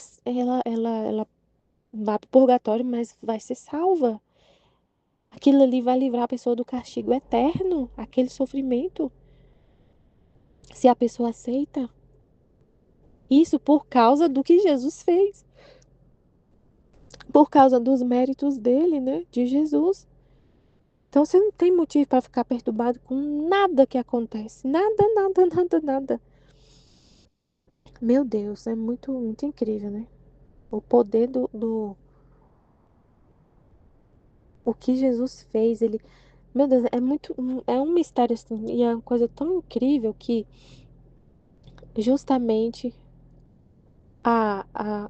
ela vai para o purgatório, mas vai ser salva. Aquilo ali vai livrar a pessoa do castigo eterno, aquele sofrimento, se a pessoa aceita. Isso por causa do que Jesus fez, por causa dos méritos dele, né, de Jesus. Então você não tem motivo para ficar perturbado com nada que acontece. Nada, nada, nada, nada. Meu Deus, é muito, muito incrível, né? O poder o que Jesus fez, ele, meu Deus, é um mistério assim, e é uma coisa tão incrível que justamente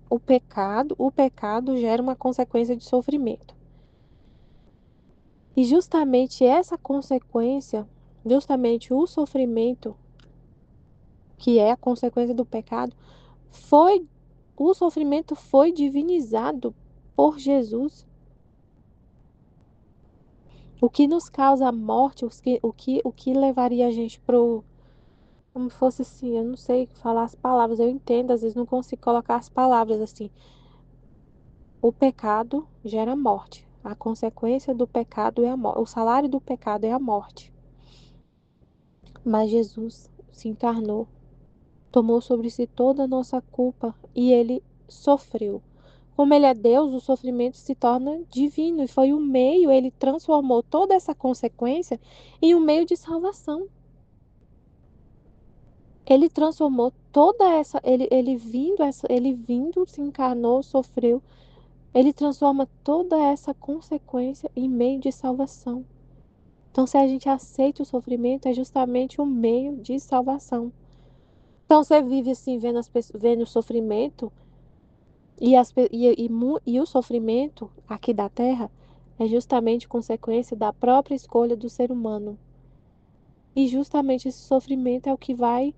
o pecado gera uma consequência de sofrimento. E justamente essa consequência, justamente o sofrimento, que é a consequência do pecado, foi o sofrimento foi divinizado por Jesus. O que nos causa a morte, o que levaria a gente pro, como fosse assim, eu não sei falar as palavras, eu entendo, às vezes não consigo colocar as palavras assim. O pecado gera morte. A consequência do pecado é a morte. O salário do pecado é a morte. Mas Jesus se encarnou, tomou sobre si toda a nossa culpa e ele sofreu. Como ele é Deus, o sofrimento se torna divino e foi o meio, ele transformou toda essa consequência em um meio de salvação. Ele transformou toda essa, ele vindo, se encarnou, sofreu. Ele transforma toda essa consequência em meio de salvação. Então, se a gente aceita o sofrimento, é justamente um meio de salvação. Então, você vive assim, vendo o sofrimento, e o sofrimento aqui da Terra é justamente consequência da própria escolha do ser humano. E justamente esse sofrimento é o que vai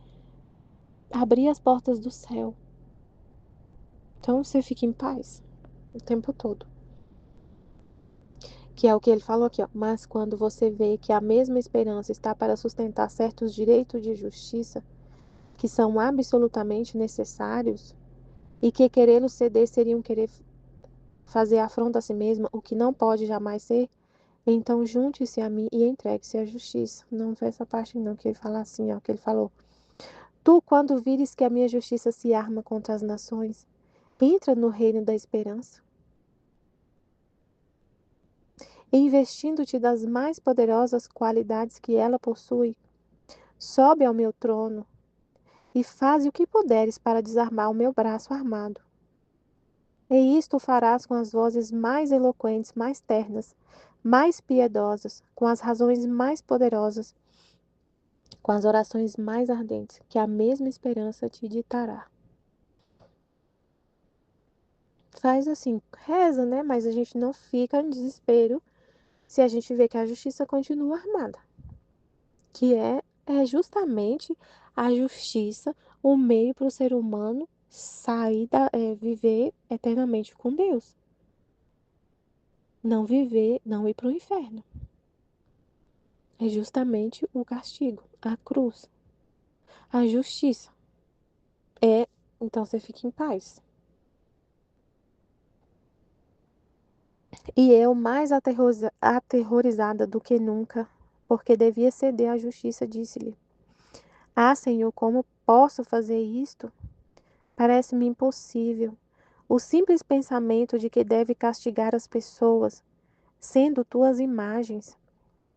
abrir as portas do céu. Então, você fica em paz o tempo todo. Que é o que ele falou aqui, ó. Mas quando você vê que a mesma esperança está para sustentar certos direitos de justiça, que são absolutamente necessários, e que querê-los ceder seriam querer fazer afronta a si mesma, o que não pode jamais ser, então junte-se a mim e entregue-se à justiça. Não foi essa parte não, que ele fala assim, ó, que ele falou. Tu, quando vires que a minha justiça se arma contra as nações, entra no reino da esperança, investindo-te das mais poderosas qualidades que ela possui, sobe ao meu trono e faze o que puderes para desarmar o meu braço armado. E isto farás com as vozes mais eloquentes, mais ternas, mais piedosas, com as razões mais poderosas, com as orações mais ardentes, que a mesma esperança te ditará. Faz assim, reza, né? Mas a gente não fica em desespero se a gente vê que a justiça continua armada, que é justamente a justiça o meio para o ser humano viver eternamente com Deus. Não viver, não ir para o inferno. É justamente o castigo, a cruz, a justiça. Então você fica em paz. E eu, mais aterrorizada do que nunca, porque devia ceder à justiça, disse-lhe: Ah, Senhor, como posso fazer isto? Parece-me impossível. O simples pensamento de que deve castigar as pessoas, sendo tuas imagens,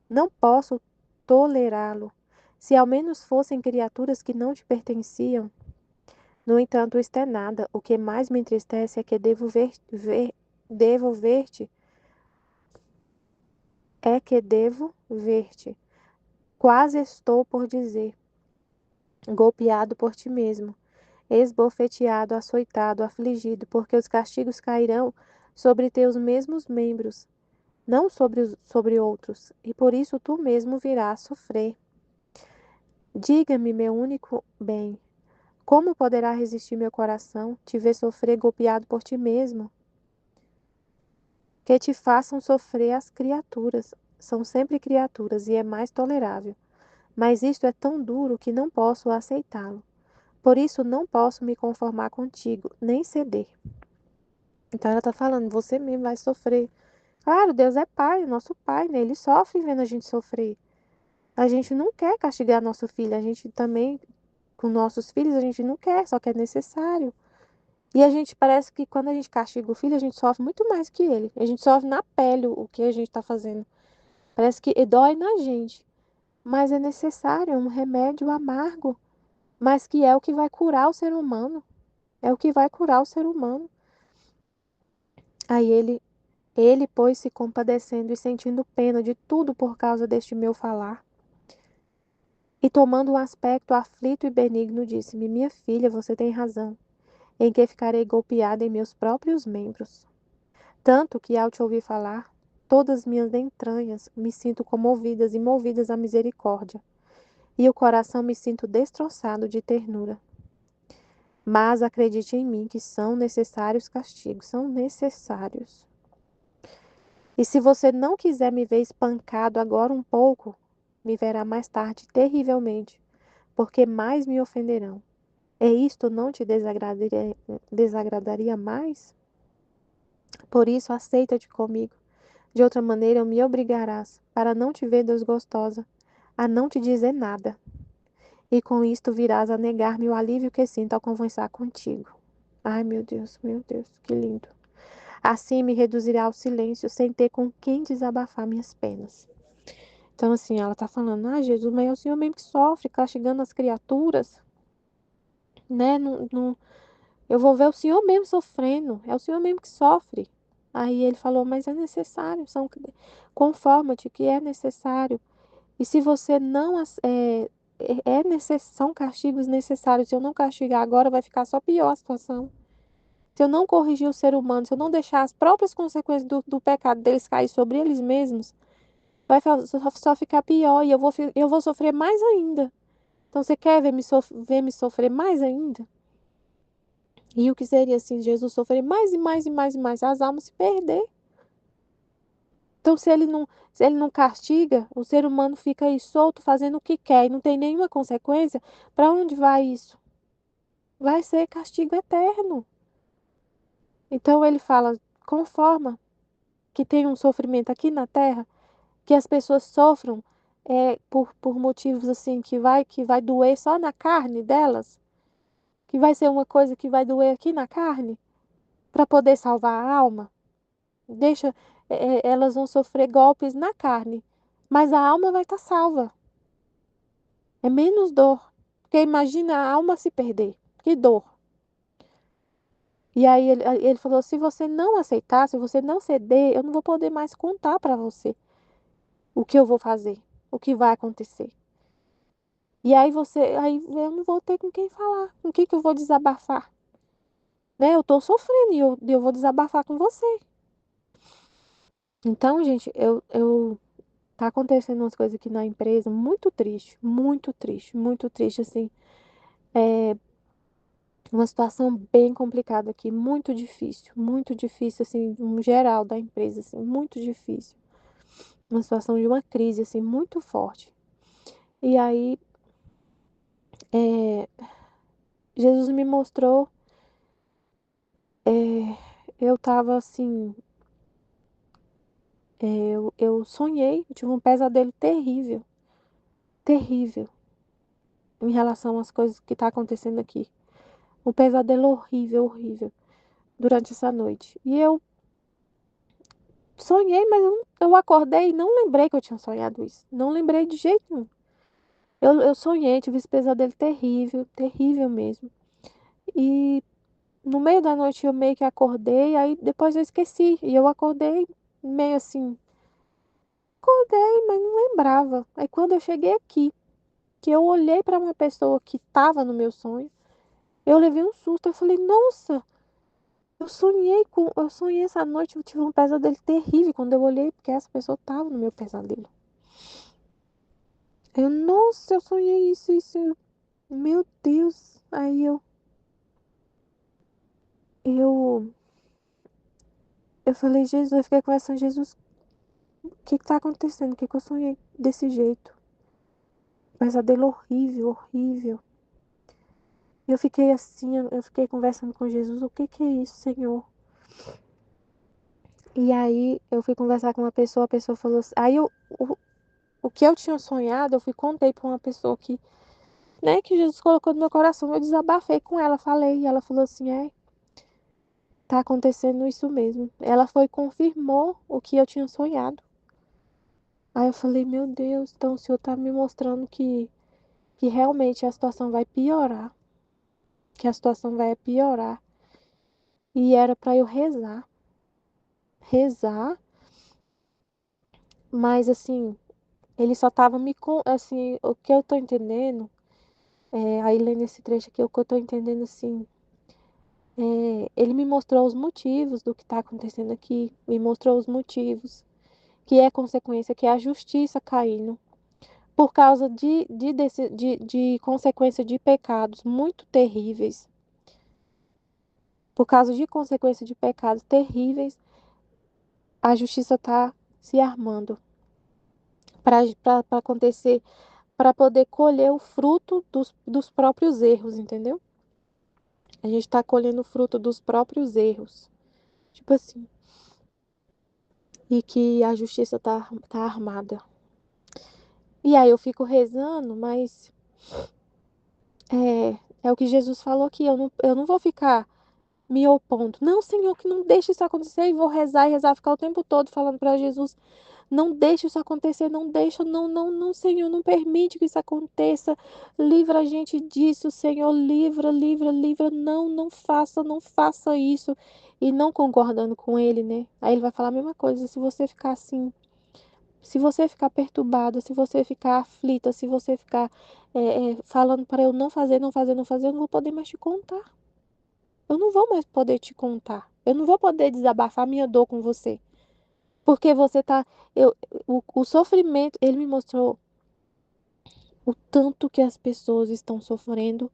não posso tolerá-lo. Se ao menos fossem criaturas que não te pertenciam. No entanto, isto é nada. O que mais me entristece é que devo ver-te, Quase estou por dizer, golpeado por ti mesmo, esbofeteado, açoitado, afligido, porque os castigos cairão sobre teus mesmos membros, não sobre outros, e por isso tu mesmo virás sofrer. Diga-me, meu único bem, como poderá resistir meu coração, te ver sofrer golpeado por ti mesmo? Que te façam sofrer as criaturas, são sempre criaturas e é mais tolerável. Mas isto é tão duro que não posso aceitá-lo. Por isso não posso me conformar contigo, nem ceder. Então ela está falando, você mesmo vai sofrer. Claro, Deus é pai, nosso pai, né? Ele sofre vendo a gente sofrer. A gente não quer castigar nosso filho, a gente também, com nossos filhos, a gente não quer, só que é necessário. E a gente parece que quando a gente castiga o filho, a gente sofre muito mais que ele. A gente sofre na pele o que a gente está fazendo. Parece que dói na gente. Mas é necessário, é um remédio amargo, mas que é o que vai curar o ser humano. É o que vai curar o ser humano. Aí ele pois, se compadecendo e sentindo pena de tudo por causa deste meu falar, e tomando um aspecto aflito e benigno, disse-me: Minha filha, você tem razão, em que ficarei golpeada em meus próprios membros. Tanto que, ao te ouvir falar, todas minhas entranhas me sinto comovidas e movidas à misericórdia, e o coração me sinto destroçado de ternura. Mas acredite em mim que são necessários castigos, são necessários. E se você não quiser me ver espancado agora um pouco, me verá mais tarde terrivelmente, porque mais me ofenderão. E isto não te desagradaria mais? Por isso, aceita-te comigo. De outra maneira, me obrigarás, para não te ver desgostosa, a não te dizer nada. E com isto virás a negar-me o alívio que sinto ao conversar contigo. Ai, meu Deus, que lindo. Assim me reduzirá ao silêncio, sem ter com quem desabafar minhas penas. Então, assim, ela tá falando, Jesus, mas é o Senhor mesmo que sofre, castigando as criaturas, né? Eu vou ver o Senhor mesmo sofrendo, é o Senhor mesmo que sofre. Aí ele falou, mas é necessário, conforma-te que é necessário. E se você não, são castigos necessários, se eu não castigar agora, vai ficar só pior a situação. Se eu não corrigir o ser humano, se eu não deixar as próprias consequências do pecado deles cair sobre eles mesmos, vai só ficar pior e eu vou sofrer mais ainda. Então você quer ver me sofrer mais ainda? E o que seria assim, Jesus sofrer mais e mais e mais e mais, as almas se perder. Então se ele não castiga, o ser humano fica aí solto fazendo o que quer e não tem nenhuma consequência, para onde vai isso? Vai ser castigo eterno. Então ele fala, conforma que tem um sofrimento aqui na terra, que as pessoas sofram por motivos assim que vai doer só na carne delas, que vai ser uma coisa que vai doer aqui na carne, para poder salvar a alma. Deixa, elas vão sofrer golpes na carne, mas a alma vai estar salva. É menos dor. Porque imagina a alma se perder. Que dor. E aí ele falou: se você não aceitar, se você não ceder, eu não vou poder mais contar para você o que eu vou fazer, o que vai acontecer. E aí eu não vou ter com quem falar, com quem que eu vou desabafar. Né? Eu tô sofrendo e eu vou desabafar com você. Então, gente, tá acontecendo umas coisas aqui na empresa muito triste, muito triste, muito triste, assim. É uma situação bem complicada aqui, muito difícil, assim, no geral da empresa, assim, muito difícil. Uma situação de uma crise, assim, muito forte. E aí, é, Jesus me mostrou, é, eu tava assim, eu sonhei, eu tive um pesadelo terrível, terrível, em relação às coisas que tá acontecendo aqui. Um pesadelo horrível, horrível, durante essa noite. E eu sonhei, mas eu acordei e não lembrei que eu tinha sonhado isso. Não lembrei de jeito nenhum. Eu sonhei, tive esse pesadelo terrível, terrível mesmo. E no meio da noite eu meio que acordei, aí depois eu esqueci. E eu acordei meio assim, acordei, mas não lembrava. Aí quando eu cheguei aqui, que eu olhei para uma pessoa que estava no meu sonho, eu levei um susto. Eu falei, nossa, eu sonhei essa noite, eu tive um pesadelo terrível quando eu olhei, porque essa pessoa estava no meu pesadelo. Nossa, eu sonhei isso. Meu Deus. Aí eu, eu falei, Jesus, eu fiquei conversando, Jesus, o que que tá acontecendo? O que que eu sonhei desse jeito? Pesadelo horrível, horrível. E eu fiquei assim, eu fiquei conversando com Jesus, o que que é isso, Senhor? E aí eu fui conversar com uma pessoa, a pessoa falou assim, o que eu tinha sonhado, eu fui contei pra uma pessoa né, que Jesus colocou no meu coração, eu desabafei com ela, falei, e ela falou assim, tá acontecendo isso mesmo. Ela foi e confirmou o que eu tinha sonhado. Aí eu falei, meu Deus, então o Senhor tá me mostrando que realmente a situação vai piorar. Que a situação vai piorar. E era para eu rezar. Rezar, mas assim, ele só tava assim, o que eu tô entendendo, aí lendo esse trecho aqui, o que eu tô entendendo assim, ele me mostrou os motivos do que tá acontecendo aqui, me mostrou os motivos, que é consequência, que é a justiça caindo. Por causa de consequência de pecados muito terríveis, por causa de consequência de pecados terríveis, a justiça está se armando para acontecer, para poder colher o fruto dos próprios erros, entendeu? A gente está colhendo o fruto dos próprios erros. Tipo assim, e que a justiça tá armada. E aí eu fico rezando, mas é o que Jesus falou aqui, eu não vou ficar me opondo. Não, Senhor, que não deixe isso acontecer, e vou rezar e rezar, ficar o tempo todo falando para Jesus, não deixe isso acontecer, não deixa, não, não, não, Senhor, não permite que isso aconteça. Livra a gente disso, Senhor, livra, livra, livra. Não, não faça isso. E não concordando com ele, né? Aí ele vai falar a mesma coisa. Se você ficar assim, se você ficar perturbada, se você ficar aflita, se você ficar falando para eu não fazer, não fazer, não fazer, eu não vou poder mais te contar. Eu não vou mais poder te contar. Eu não vou poder desabafar minha dor com você. Porque você tá. O sofrimento, ele me mostrou o tanto que as pessoas estão sofrendo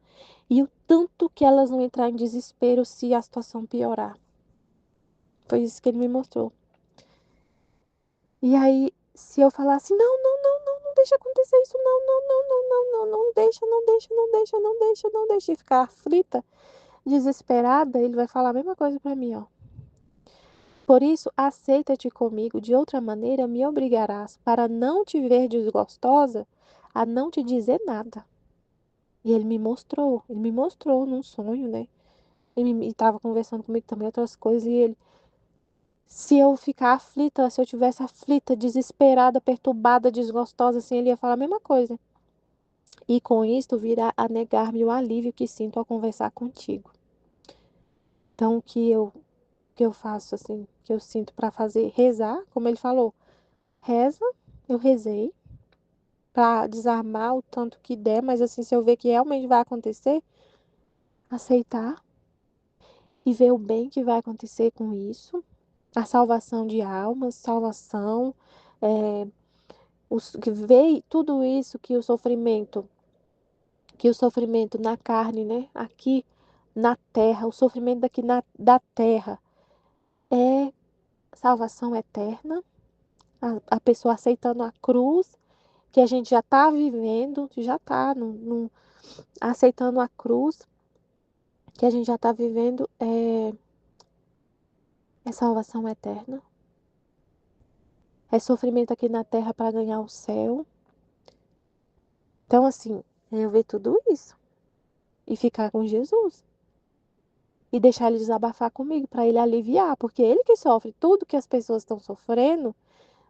e o tanto que elas vão entrar em desespero se a situação piorar. Foi isso que ele me mostrou. E aí, se eu falasse, não, não, não, não, não deixa acontecer isso, não, não, não, não, não, não, não deixa, não deixa, não deixa, não deixa, não deixa, e ficar aflita, desesperada, ele vai falar a mesma coisa pra mim, ó. Por isso, aceita-te comigo, de outra maneira me obrigarás, para não te ver desgostosa, a não te dizer nada. E ele me mostrou num sonho, né? Ele estava conversando comigo também outras coisas, e ele, se eu ficar aflita, se eu tivesse aflita, desesperada, perturbada, desgostosa, assim, ele ia falar a mesma coisa. E com isto virá a negar-me o alívio que sinto ao conversar contigo. Então, o que eu faço, assim, que eu sinto para fazer, rezar, como ele falou, reza, eu rezei, para desarmar o tanto que der, mas assim, se eu ver que realmente vai acontecer, aceitar e ver o bem que vai acontecer com isso, a salvação de almas, salvação, é, que veio tudo isso que o sofrimento na carne, né, aqui na terra, o sofrimento daqui da terra é salvação eterna, a pessoa aceitando a cruz, que a gente já está vivendo, já está aceitando a cruz, que a gente já está vivendo, é salvação eterna. É sofrimento aqui na terra para ganhar o céu. Então, assim, eu ver tudo isso e ficar com Jesus. E deixar ele desabafar comigo para ele aliviar, porque ele que sofre tudo que as pessoas estão sofrendo,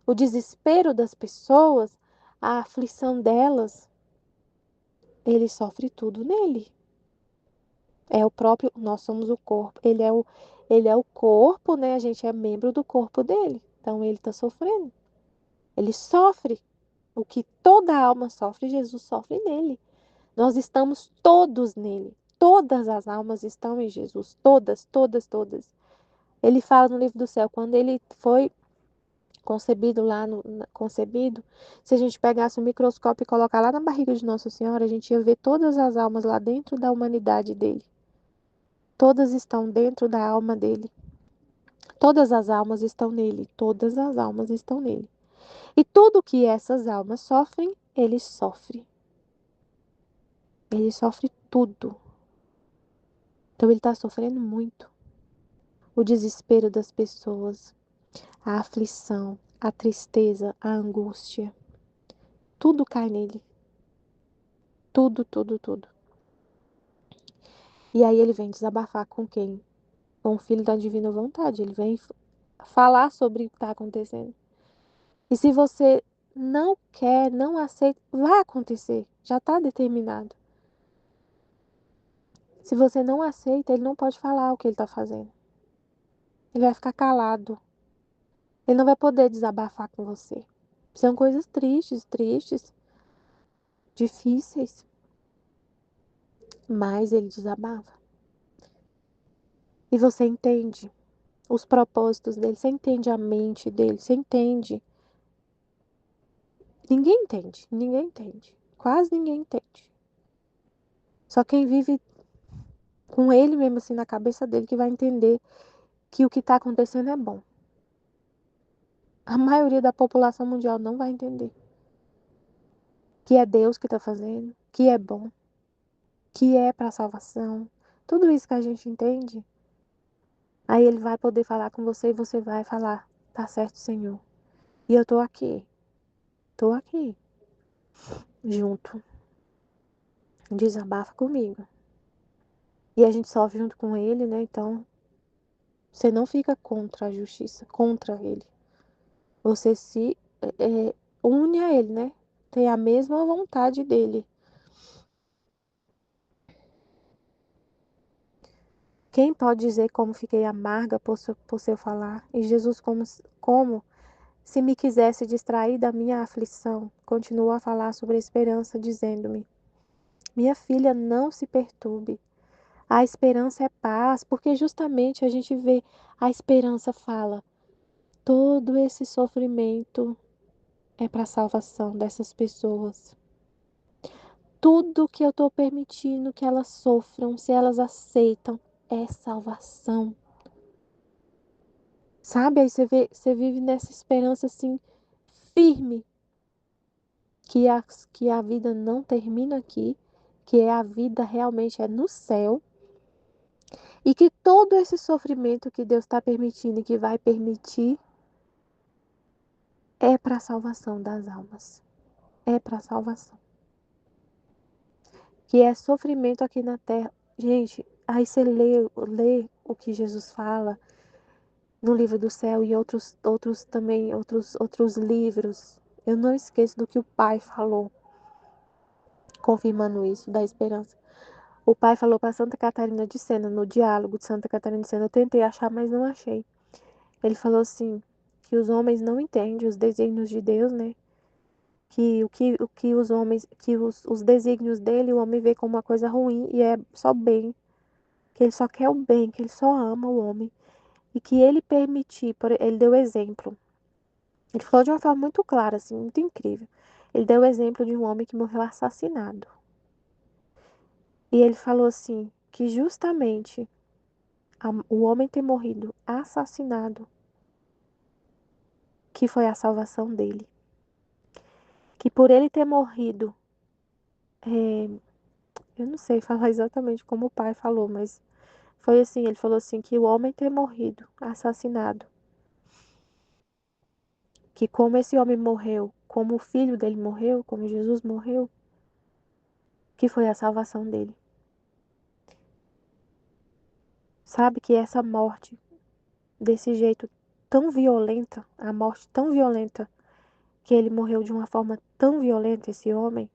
o desespero das pessoas, a aflição delas, ele sofre tudo nele. É o próprio, nós somos o corpo, ele é o corpo, né? A gente é membro do corpo dele. Então ele está sofrendo. Ele sofre. O que toda alma sofre, Jesus sofre nele. Nós estamos todos nele. Todas as almas estão em Jesus. Todas, todas, todas. Ele fala no livro do céu, quando ele foi concebido lá, concebido, se a gente pegasse o microscópio e colocar lá na barriga de Nossa Senhora, a gente ia ver todas as almas lá dentro da humanidade dele. Todas estão dentro da alma dele. Todas as almas estão nele. Todas as almas estão nele. E tudo que essas almas sofrem, ele sofre. Ele sofre tudo. Então ele está sofrendo muito. O desespero das pessoas, a aflição, a tristeza, a angústia. Tudo cai nele. Tudo, tudo, tudo. E aí ele vem desabafar com quem? Com o filho da divina vontade. Ele vem falar sobre o que está acontecendo. E se você não quer, não aceita, vai acontecer. Já está determinado. Se você não aceita, ele não pode falar o que ele está fazendo. Ele vai ficar calado. Ele não vai poder desabafar com você. São coisas tristes, tristes, difíceis. Mas ele desabafa. E você entende os propósitos dele, você entende a mente dele, você entende. Ninguém entende, ninguém entende. Quase ninguém entende. Só quem vive com ele mesmo assim na cabeça dele que vai entender que o que está acontecendo é bom. A maioria da população mundial não vai entender. Que é Deus que está fazendo, que é bom, que é para salvação. Tudo isso que a gente entende, aí ele vai poder falar com você e você vai falar. Tá certo, Senhor. E eu tô aqui, junto. Desabafa comigo. E a gente sofre junto com ele, né? Então, você não fica contra a justiça, contra ele. Você se une a ele, né? Tem a mesma vontade dele. Quem pode dizer como fiquei amarga por seu falar? E Jesus, como se me quisesse distrair da minha aflição, continuou a falar sobre a esperança, dizendo-me: minha filha, não se perturbe. A esperança é paz, porque justamente a gente vê a esperança fala: todo esse sofrimento é para a salvação dessas pessoas. Tudo que eu estou permitindo que elas sofram, se elas aceitam, é salvação. Sabe? Aí você vive nessa esperança assim, firme, que a vida não termina aqui, que a vida realmente é no céu, e que todo esse sofrimento que Deus está permitindo e que vai permitir é para a salvação das almas. É para a salvação. Que é sofrimento aqui na terra. Gente, aí você lê o que Jesus fala no livro do céu e outros livros. Eu não esqueço do que o Pai falou, confirmando isso, da esperança. O Pai falou para Santa Catarina de Sena, no diálogo de Santa Catarina de Sena. Eu tentei achar, mas não achei. Ele falou assim, que os homens não entendem os desígnios de Deus, né? Que os homens, que os desígnios dele, o homem vê como uma coisa ruim e é só bem, que ele só quer o bem, que ele só ama o homem. E que ele permitir, ele deu exemplo. Ele falou de uma forma muito clara, assim, muito incrível. Ele deu o exemplo de um homem que morreu assassinado. E ele falou assim, que justamente o homem ter morrido assassinado, que foi a salvação dele. Que por ele ter morrido, eu não sei falar exatamente como o pai falou, mas foi assim, ele falou assim, que o homem ter morrido assassinado, que como esse homem morreu, como o filho dele morreu, como Jesus morreu, que foi a salvação dele. Sabe que essa morte, desse jeito tão violenta, a morte tão violenta, que ele morreu de uma forma tão violenta, esse homem,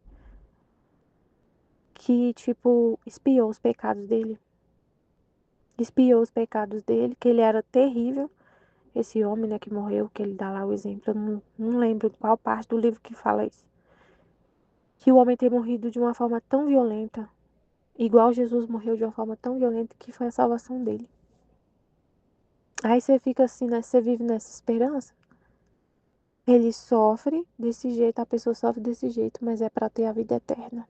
que, tipo, expiou os pecados dele. Expiou os pecados dele, que ele era terrível, esse homem, né, que morreu, que ele dá lá o exemplo. Eu não lembro qual parte do livro que fala isso. Que o homem ter morrido de uma forma tão violenta, igual Jesus morreu de uma forma tão violenta, que foi a salvação dele. Aí você fica assim, né, você vive nessa esperança. Ele sofre desse jeito, a pessoa sofre desse jeito, mas é para ter a vida eterna.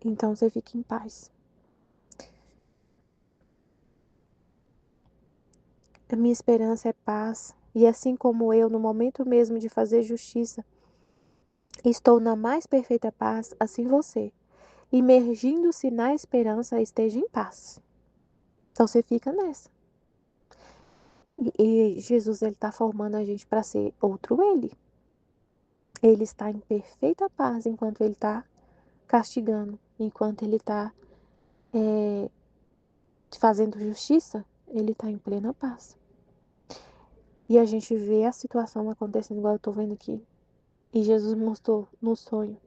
Então você fica em paz. A minha esperança é paz, e assim como eu, no momento mesmo de fazer justiça, estou na mais perfeita paz, assim você, imergindo-se na esperança, esteja em paz. Então você fica nessa. E Jesus, ele está formando a gente para ser outro ele. Ele está em perfeita paz enquanto ele está castigando, enquanto ele está fazendo justiça, ele está em plena paz. E a gente vê a situação acontecendo igual eu estou vendo aqui. E Jesus mostrou no sonho.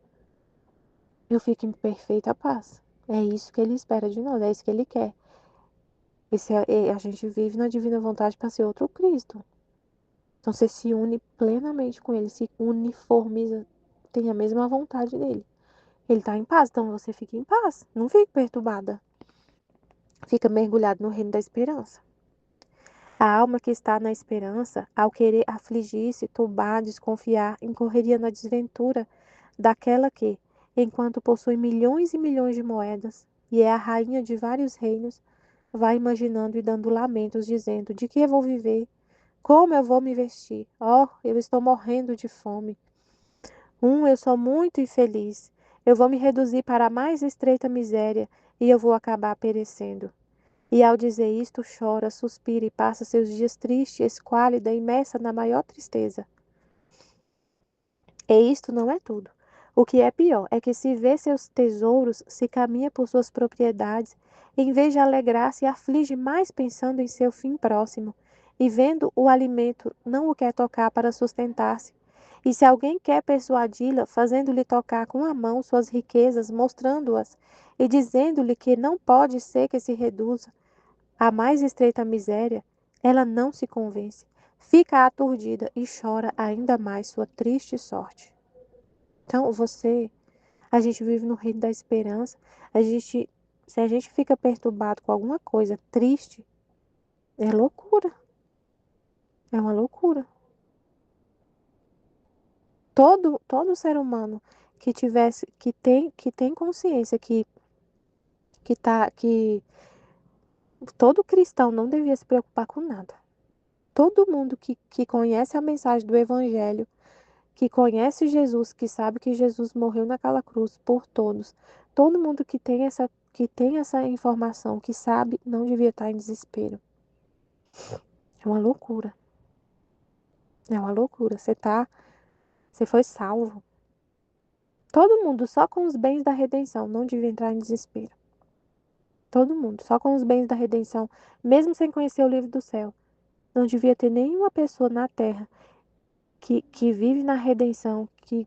Eu fico em perfeita paz. É isso que ele espera de nós, é isso que ele quer. A gente vive na divina vontade para ser outro Cristo. Então você se une plenamente com ele, se uniformiza, tem a mesma vontade dele. Ele está em paz, então você fica em paz. Não fica perturbada. Fica mergulhado no reino da esperança. A alma que está na esperança, ao querer afligir-se, turbar, desconfiar, incorreria na desventura daquela que, enquanto possui milhões e milhões de moedas e é a rainha de vários reinos, vai imaginando e dando lamentos, dizendo: de que eu vou viver? Como eu vou me vestir? Oh, eu estou morrendo de fome. Eu sou muito infeliz. Eu vou me reduzir para a mais estreita miséria e eu vou acabar perecendo. E ao dizer isto, chora, suspira e passa seus dias triste, esquálida, imersa na maior tristeza. E isto não é tudo. O que é pior é que se vê seus tesouros, se caminha por suas propriedades, em vez de alegrar-se, aflige mais pensando em seu fim próximo, e vendo o alimento não o quer tocar para sustentar-se. E se alguém quer persuadi-la, fazendo-lhe tocar com a mão suas riquezas, mostrando-as, e dizendo-lhe que não pode ser que se reduza à mais estreita miséria, ela não se convence, fica aturdida e chora ainda mais sua triste sorte. Então, a gente vive no reino da esperança. Se a gente fica perturbado com alguma coisa triste, é loucura. É uma loucura. Todo ser humano que tem consciência que todo cristão não devia se preocupar com nada. Todo mundo que conhece a mensagem do evangelho, que conhece Jesus, que sabe que Jesus morreu naquela cruz por todos, todo mundo que tem essa informação, que sabe, não devia estar em desespero. É uma loucura. É uma loucura. Você foi salvo. Todo mundo, só com os bens da redenção, não devia entrar em desespero. Todo mundo, só com os bens da redenção, mesmo sem conhecer o livro do céu. Não devia ter nenhuma pessoa na terra que vive na redenção, que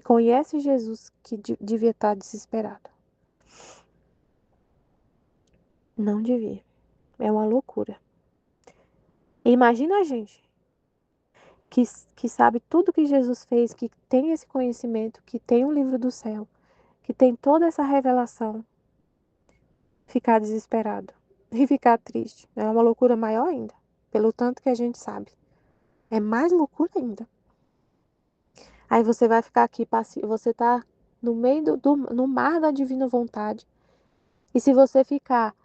conhece Jesus, que devia estar desesperado. Não devia. É uma loucura. Imagina a gente que, que sabe tudo que Jesus fez, que tem esse conhecimento, que tem o livro do céu, que tem toda essa revelação, ficar desesperado e ficar triste. É uma loucura maior ainda, pelo tanto que a gente sabe. É mais loucura ainda. Aí você vai ficar aqui, você tá no meio no mar da divina vontade. E se você ficar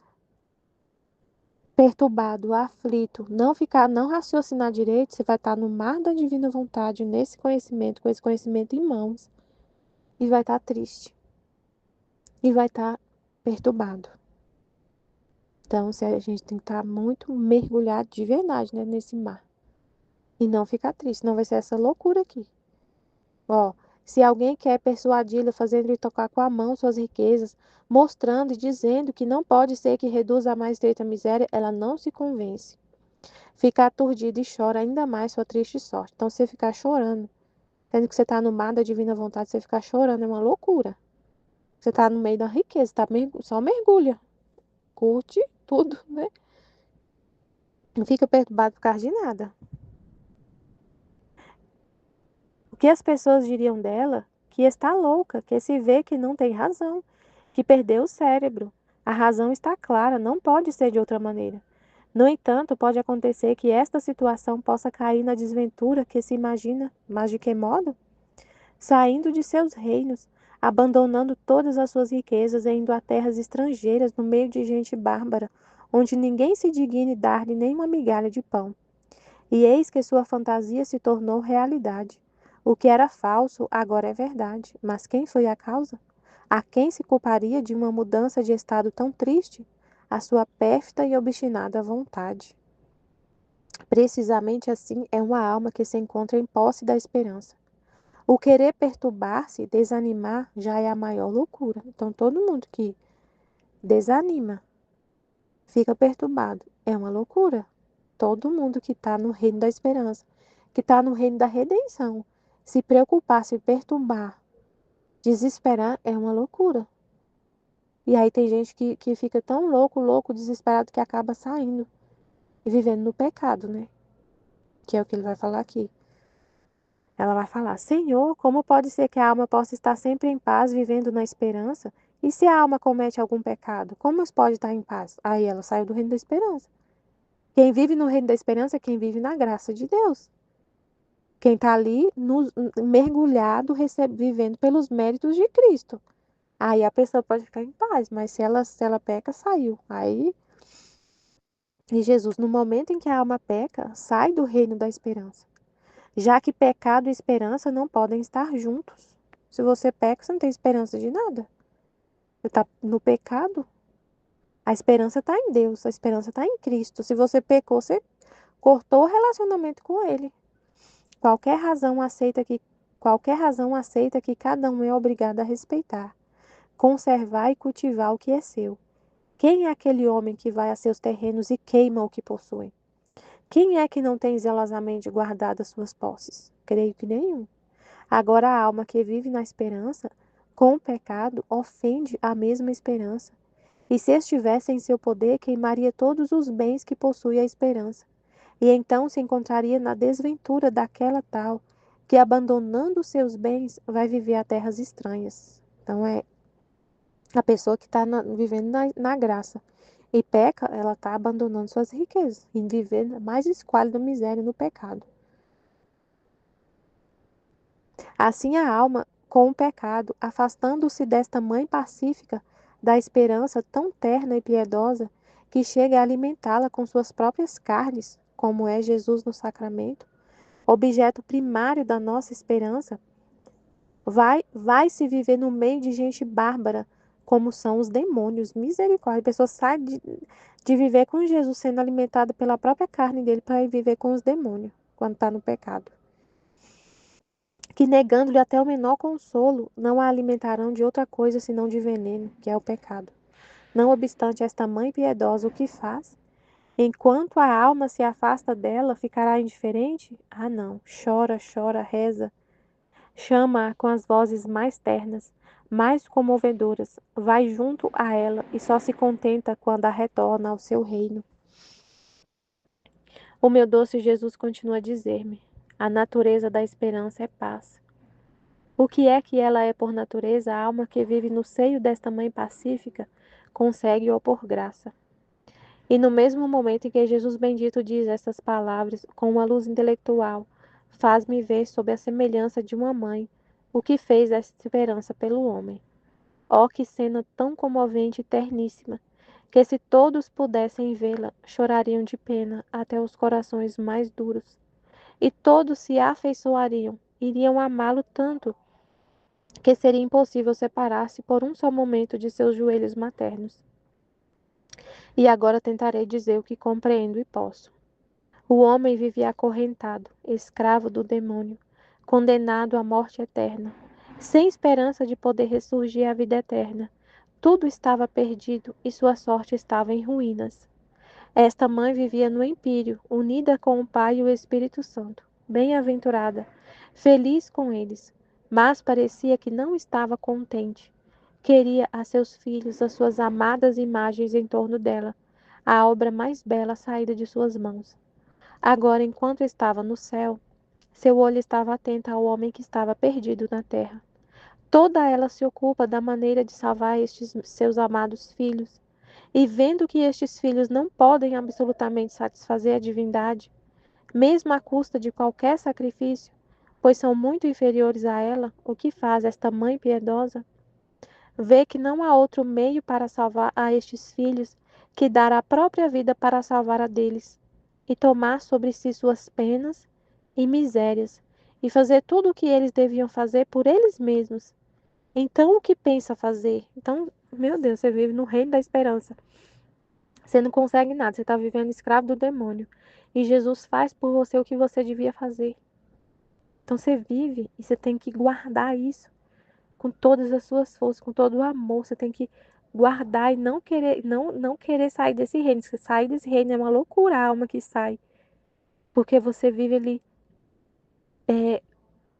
perturbado, aflito, não raciocinar direito, você vai estar no mar da divina vontade, nesse conhecimento, com esse conhecimento em mãos, e vai estar triste. E vai estar perturbado. Então, a gente tem que estar muito mergulhado de verdade, né, nesse mar. E não ficar triste, não vai ser essa loucura aqui. Ó, se alguém quer persuadi-lo, fazendo-lhe tocar com a mão suas riquezas, mostrando e dizendo que não pode ser que reduza a mais estreita miséria, ela não se convence. Fica aturdida e chora ainda mais sua triste sorte. Então, você ficar chorando, tendo que você está no mar da divina vontade, você ficar chorando é uma loucura. Você está no meio da riqueza, só mergulha. Curte tudo, né? Não fica perturbado por causa de nada. O que as pessoas diriam dela? Que está louca, que se vê que não tem razão, que perdeu o cérebro. A razão está clara, não pode ser de outra maneira. No entanto, pode acontecer que esta situação possa cair na desventura que se imagina, mas de que modo? Saindo de seus reinos, abandonando todas as suas riquezas e indo a terras estrangeiras no meio de gente bárbara, onde ninguém se digne dar-lhe nem uma migalha de pão. E eis que sua fantasia se tornou realidade. O que era falso agora é verdade. Mas quem foi a causa? A quem se culparia de uma mudança de estado tão triste? A sua pérfida e obstinada vontade. Precisamente assim é uma alma que se encontra em posse da esperança. O querer perturbar-se, desanimar, já é a maior loucura. Então, todo mundo que desanima, fica perturbado, é uma loucura. Todo mundo que está no reino da esperança, que está no reino da redenção, se preocupar, se perturbar, desesperar, é uma loucura. E aí tem gente que fica tão louco, desesperado, que acaba saindo e vivendo no pecado, né? Que é o que ele vai falar aqui. Ela vai falar: Senhor, como pode ser que a alma possa estar sempre em paz, vivendo na esperança? E se a alma comete algum pecado, como pode estar em paz? Aí ela saiu do reino da esperança. Quem vive no reino da esperança é quem vive na graça de Deus. Quem está ali mergulhado, vivendo pelos méritos de Cristo. Aí a pessoa pode ficar em paz, mas se ela peca, saiu. Aí, e Jesus, no momento em que a alma peca, sai do reino da esperança. Já que pecado e esperança não podem estar juntos. Se você peca, você não tem esperança de nada. Você está no pecado, A esperança está em Deus, a esperança está em Cristo. Se você pecou, você cortou o relacionamento com Ele. Qualquer razão aceita que Qualquer razão aceita que cada um é obrigado a respeitar, conservar e cultivar o que é seu. Quem é aquele homem que vai a seus terrenos e queima o que possui? Quem é que não tem zelosamente guardado as suas posses? Creio que nenhum. Agora a alma que vive na esperança, com o pecado, ofende a mesma esperança. E se estivesse em seu poder, queimaria todos os bens que possui a esperança. E então se encontraria na desventura daquela tal que, abandonando seus bens, vai viver a terras estranhas. Então é a pessoa que está vivendo na graça e peca, ela está abandonando suas riquezas e vivendo mais esquálida miséria no pecado. Assim a alma, com o pecado, afastando-se desta mãe pacífica, da esperança tão terna e piedosa, que chega a alimentá-la com suas próprias carnes, como é Jesus no sacramento, objeto primário da nossa esperança, vai se viver no meio de gente bárbara, como são os demônios. Misericórdia. A pessoa sai de viver com Jesus sendo alimentada pela própria carne dele para ir viver com os demônios, quando está no pecado. Que negando-lhe até o menor consolo, não a alimentarão de outra coisa senão de veneno, que é o pecado. Não obstante esta mãe piedosa o que faz, enquanto a alma se afasta dela, ficará indiferente? Ah, não. Chora, chora, reza, chama-a com as vozes mais ternas, mais comovedoras, vai junto a ela e só se contenta quando a retorna ao seu reino. O meu doce Jesus continua a dizer-me: a natureza da esperança é paz. O que é que ela é por natureza? A alma que vive no seio desta mãe pacífica consegue-o por graça. E no mesmo momento em que Jesus bendito diz estas palavras, com uma luz intelectual, faz-me ver sob a semelhança de uma mãe o que fez esta esperança pelo homem. Oh, que cena tão comovente e terníssima, que se todos pudessem vê-la, chorariam de pena até os corações mais duros. E todos se afeiçoariam, iriam amá-lo tanto, que seria impossível separar-se por um só momento de seus joelhos maternos. E agora tentarei dizer o que compreendo e posso. O homem vivia acorrentado, escravo do demônio, condenado à morte eterna, sem esperança de poder ressurgir à vida eterna. Tudo estava perdido e sua sorte estava em ruínas. Esta mãe vivia no empírio, unida com o Pai e o Espírito Santo, bem-aventurada, feliz com eles, mas parecia que não estava contente. Queria a seus filhos as suas amadas imagens em torno dela, a obra mais bela saída de suas mãos. Agora, enquanto estava no céu, seu olho estava atento ao homem que estava perdido na terra. Toda ela se ocupa da maneira de salvar estes seus amados filhos. E vendo que estes filhos não podem absolutamente satisfazer a divindade, mesmo à custa de qualquer sacrifício, pois são muito inferiores a ela, o que faz esta mãe piedosa? Vê que não há outro meio para salvar a estes filhos que dar a própria vida para salvar a deles, e tomar sobre si suas penas e misérias, e fazer tudo o que eles deviam fazer por eles mesmos. Então, o que pensa fazer? Então, meu Deus, você vive no reino da esperança. Você não consegue nada, você está vivendo escravo do demônio. E Jesus faz por você o que você devia fazer. Então, você vive e você tem que guardar isso com todas as suas forças, com todo o amor. Você tem que guardar e não querer sair desse reino. Se sair desse reino é uma loucura a alma que sai. Porque você vive ali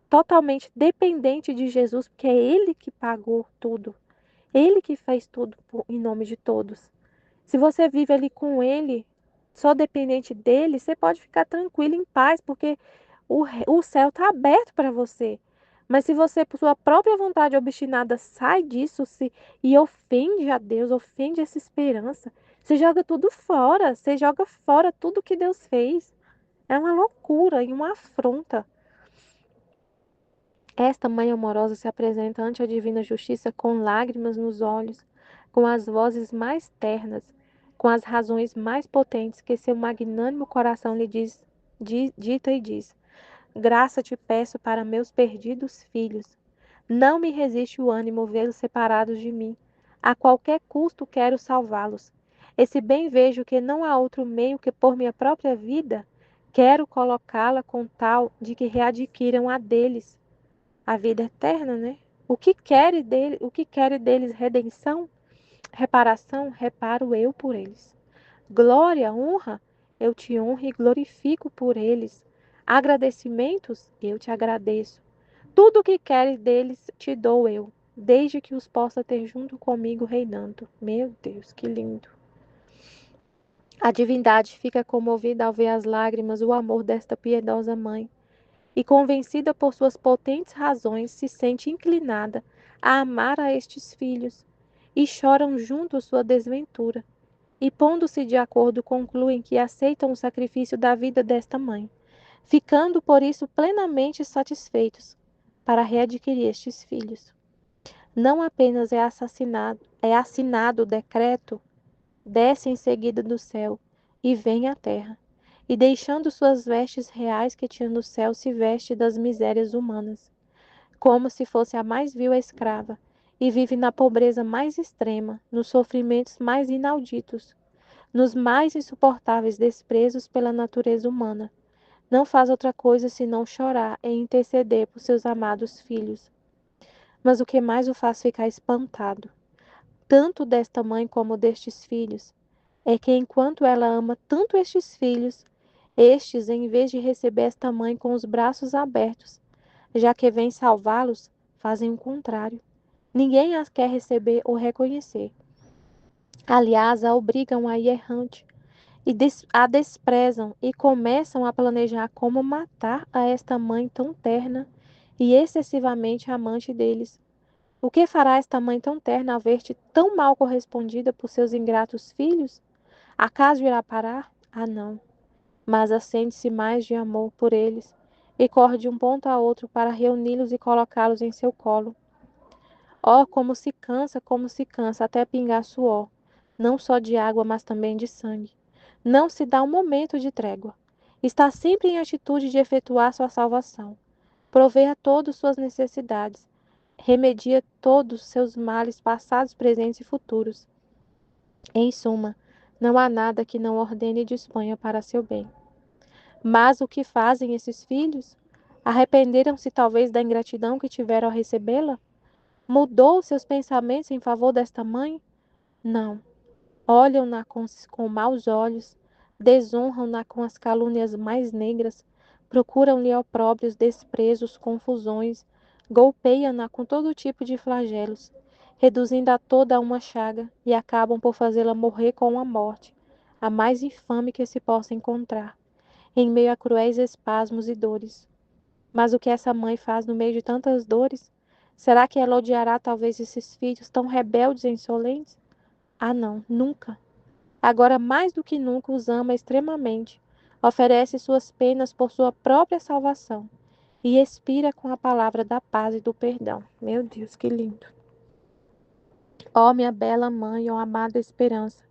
totalmente dependente de Jesus, porque é Ele que pagou tudo. Ele que fez tudo em nome de todos. Se você vive ali com Ele, só dependente dele, você pode ficar tranquilo, em paz, porque o céu está aberto para você. Mas se você, por sua própria vontade obstinada, sai disso e ofende a Deus, ofende essa esperança, você joga tudo fora. Você joga fora tudo que Deus fez. É uma loucura e uma afronta. Esta mãe amorosa se apresenta ante a divina justiça com lágrimas nos olhos, com as vozes mais ternas, com as razões mais potentes que seu magnânimo coração lhe dita e diz: graça te peço para meus perdidos filhos. Não me resiste o ânimo vê-los separados de mim. A qualquer custo quero salvá-los. Esse bem vejo que não há outro meio que por minha própria vida, quero colocá-la com tal de que readquiram a deles a vida eterna, né? O que quer deles redenção, reparação, reparo eu por eles. Glória, honra, eu te honro e glorifico por eles. Agradecimentos, eu te agradeço. Tudo o que queres deles te dou eu, desde que os possa ter junto comigo reinando. Meu Deus, que lindo. A divindade fica comovida ao ver as lágrimas, o amor desta piedosa mãe, e convencida por suas potentes razões, se sente inclinada a amar a estes filhos, e choram juntos sua desventura, e pondo-se de acordo concluem que aceitam o sacrifício da vida desta mãe, ficando por isso plenamente satisfeitos para readquirir estes filhos. Não apenas é assinado o decreto, desce em seguida do céu e vem à terra, e deixando suas vestes reais que tinha no céu, se veste das misérias humanas, como se fosse a mais vil escrava, e vive na pobreza mais extrema, nos sofrimentos mais inauditos, nos mais insuportáveis desprezos pela natureza humana. Não faz outra coisa senão chorar e interceder por seus amados filhos. Mas o que mais o faz ficar espantado, tanto desta mãe como destes filhos, é que enquanto ela ama tanto estes filhos, estes, em vez de receber esta mãe com os braços abertos, já que vem salvá-los, fazem o contrário. Ninguém as quer receber ou reconhecer. Aliás, a obrigam a ir errante e a desprezam e começam a planejar como matar a esta mãe tão terna e excessivamente amante deles. O que fará esta mãe tão terna ao ver-te tão mal correspondida por seus ingratos filhos? Acaso irá parar? Ah, não. Mas acende-se mais de amor por eles e corre de um ponto a outro para reuni-los e colocá-los em seu colo. Oh, como se cansa, até pingar suor, não só de água, mas também de sangue. Não se dá um momento de trégua. Está sempre em atitude de efetuar sua salvação. Provê a todos suas necessidades. Remedia todos seus males passados, presentes e futuros. Em suma, não há nada que não ordene e disponha para seu bem. Mas o que fazem esses filhos? Arrependeram-se talvez da ingratidão que tiveram ao recebê-la? Mudou seus pensamentos em favor desta mãe? Não. Olham-na com maus olhos, desonram-na com as calúnias mais negras, procuram-lhe opróbrios, desprezos, confusões, golpeiam-na com todo tipo de flagelos, reduzindo a toda a uma chaga, e acabam por fazê-la morrer com uma morte, a mais infame que se possa encontrar, em meio a cruéis espasmos e dores. Mas o que essa mãe faz no meio de tantas dores? Será que ela odiará talvez esses filhos tão rebeldes e insolentes? Ah, não, nunca. Agora, mais do que nunca, os ama extremamente, oferece suas penas por sua própria salvação e expira com a palavra da paz e do perdão. Meu Deus, que lindo. Ó minha bela mãe, ó amada esperança,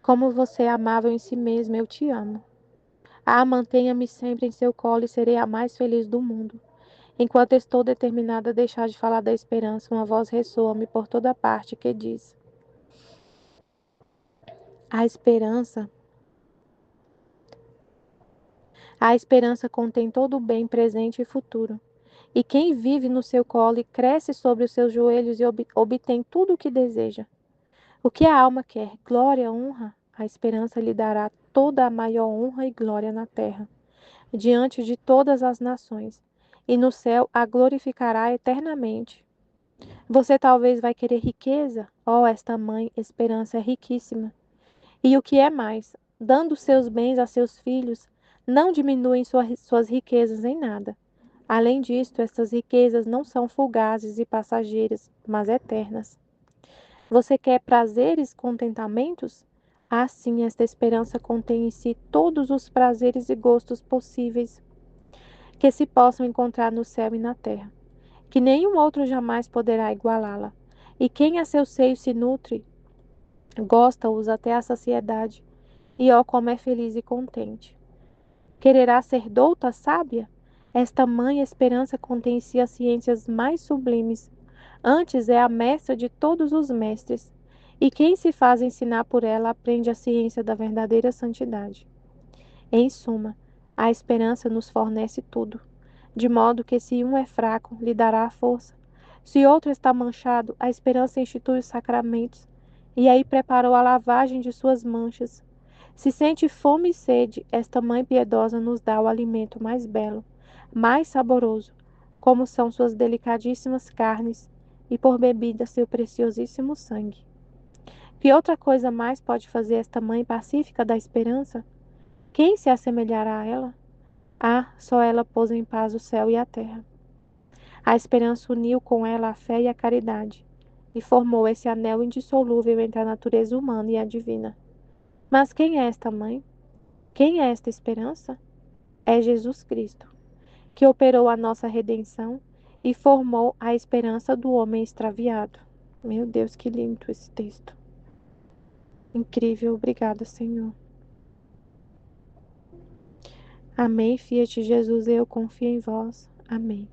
como você é amável em si mesma, eu te amo. Ah, mantenha-me sempre em seu colo e serei a mais feliz do mundo. Enquanto estou determinada a deixar de falar da esperança, uma voz ressoa-me por toda parte que diz: a esperança A esperança contém todo o bem presente e futuro. E quem vive no seu colo e cresce sobre os seus joelhos e obtém tudo o que deseja. O que a alma quer, glória, honra, a esperança lhe dará toda a maior honra e glória na terra, diante de todas as nações, e no céu a glorificará eternamente. Você talvez vai querer riqueza? Oh, esta mãe, esperança é riquíssima. E o que é mais, dando seus bens a seus filhos, não diminuem suas riquezas em nada. Além disto, essas riquezas não são fugazes e passageiras, mas eternas. Você quer prazeres, contentamentos? Ah, sim, esta esperança contém em si todos os prazeres e gostos possíveis que se possam encontrar no céu e na terra, que nenhum outro jamais poderá igualá-la. E quem a seu seio se nutre, gosta-os até a saciedade. E ó, como é feliz e contente. Quererá ser douta, sábia? Esta mãe esperança contém em si as ciências mais sublimes. Antes é a mestra de todos os mestres. e quem se faz ensinar por ela aprende a ciência da verdadeira santidade. Em suma, a esperança nos fornece tudo, de modo que se um é fraco, lhe dará a força. Se outro está manchado, a esperança institui os sacramentos, e aí preparou a lavagem de suas manchas. Se sente fome e sede, esta mãe piedosa nos dá o alimento mais belo, mais saboroso, como são suas delicadíssimas carnes, e por bebida seu preciosíssimo sangue. Que outra coisa mais pode fazer esta mãe pacífica da esperança? Quem se assemelhará a ela? Ah, só ela pôs em paz o céu e a terra. A esperança uniu com ela a fé e a caridade, e formou esse anel indissolúvel entre a natureza humana e a divina. Mas quem é esta mãe? Quem é esta esperança? É Jesus Cristo, que operou a nossa redenção e formou a esperança do homem extraviado. Meu Deus, que lindo esse texto. Incrível, obrigada, Senhor. Amém, Fiat Jesus, eu confio em vós. Amém.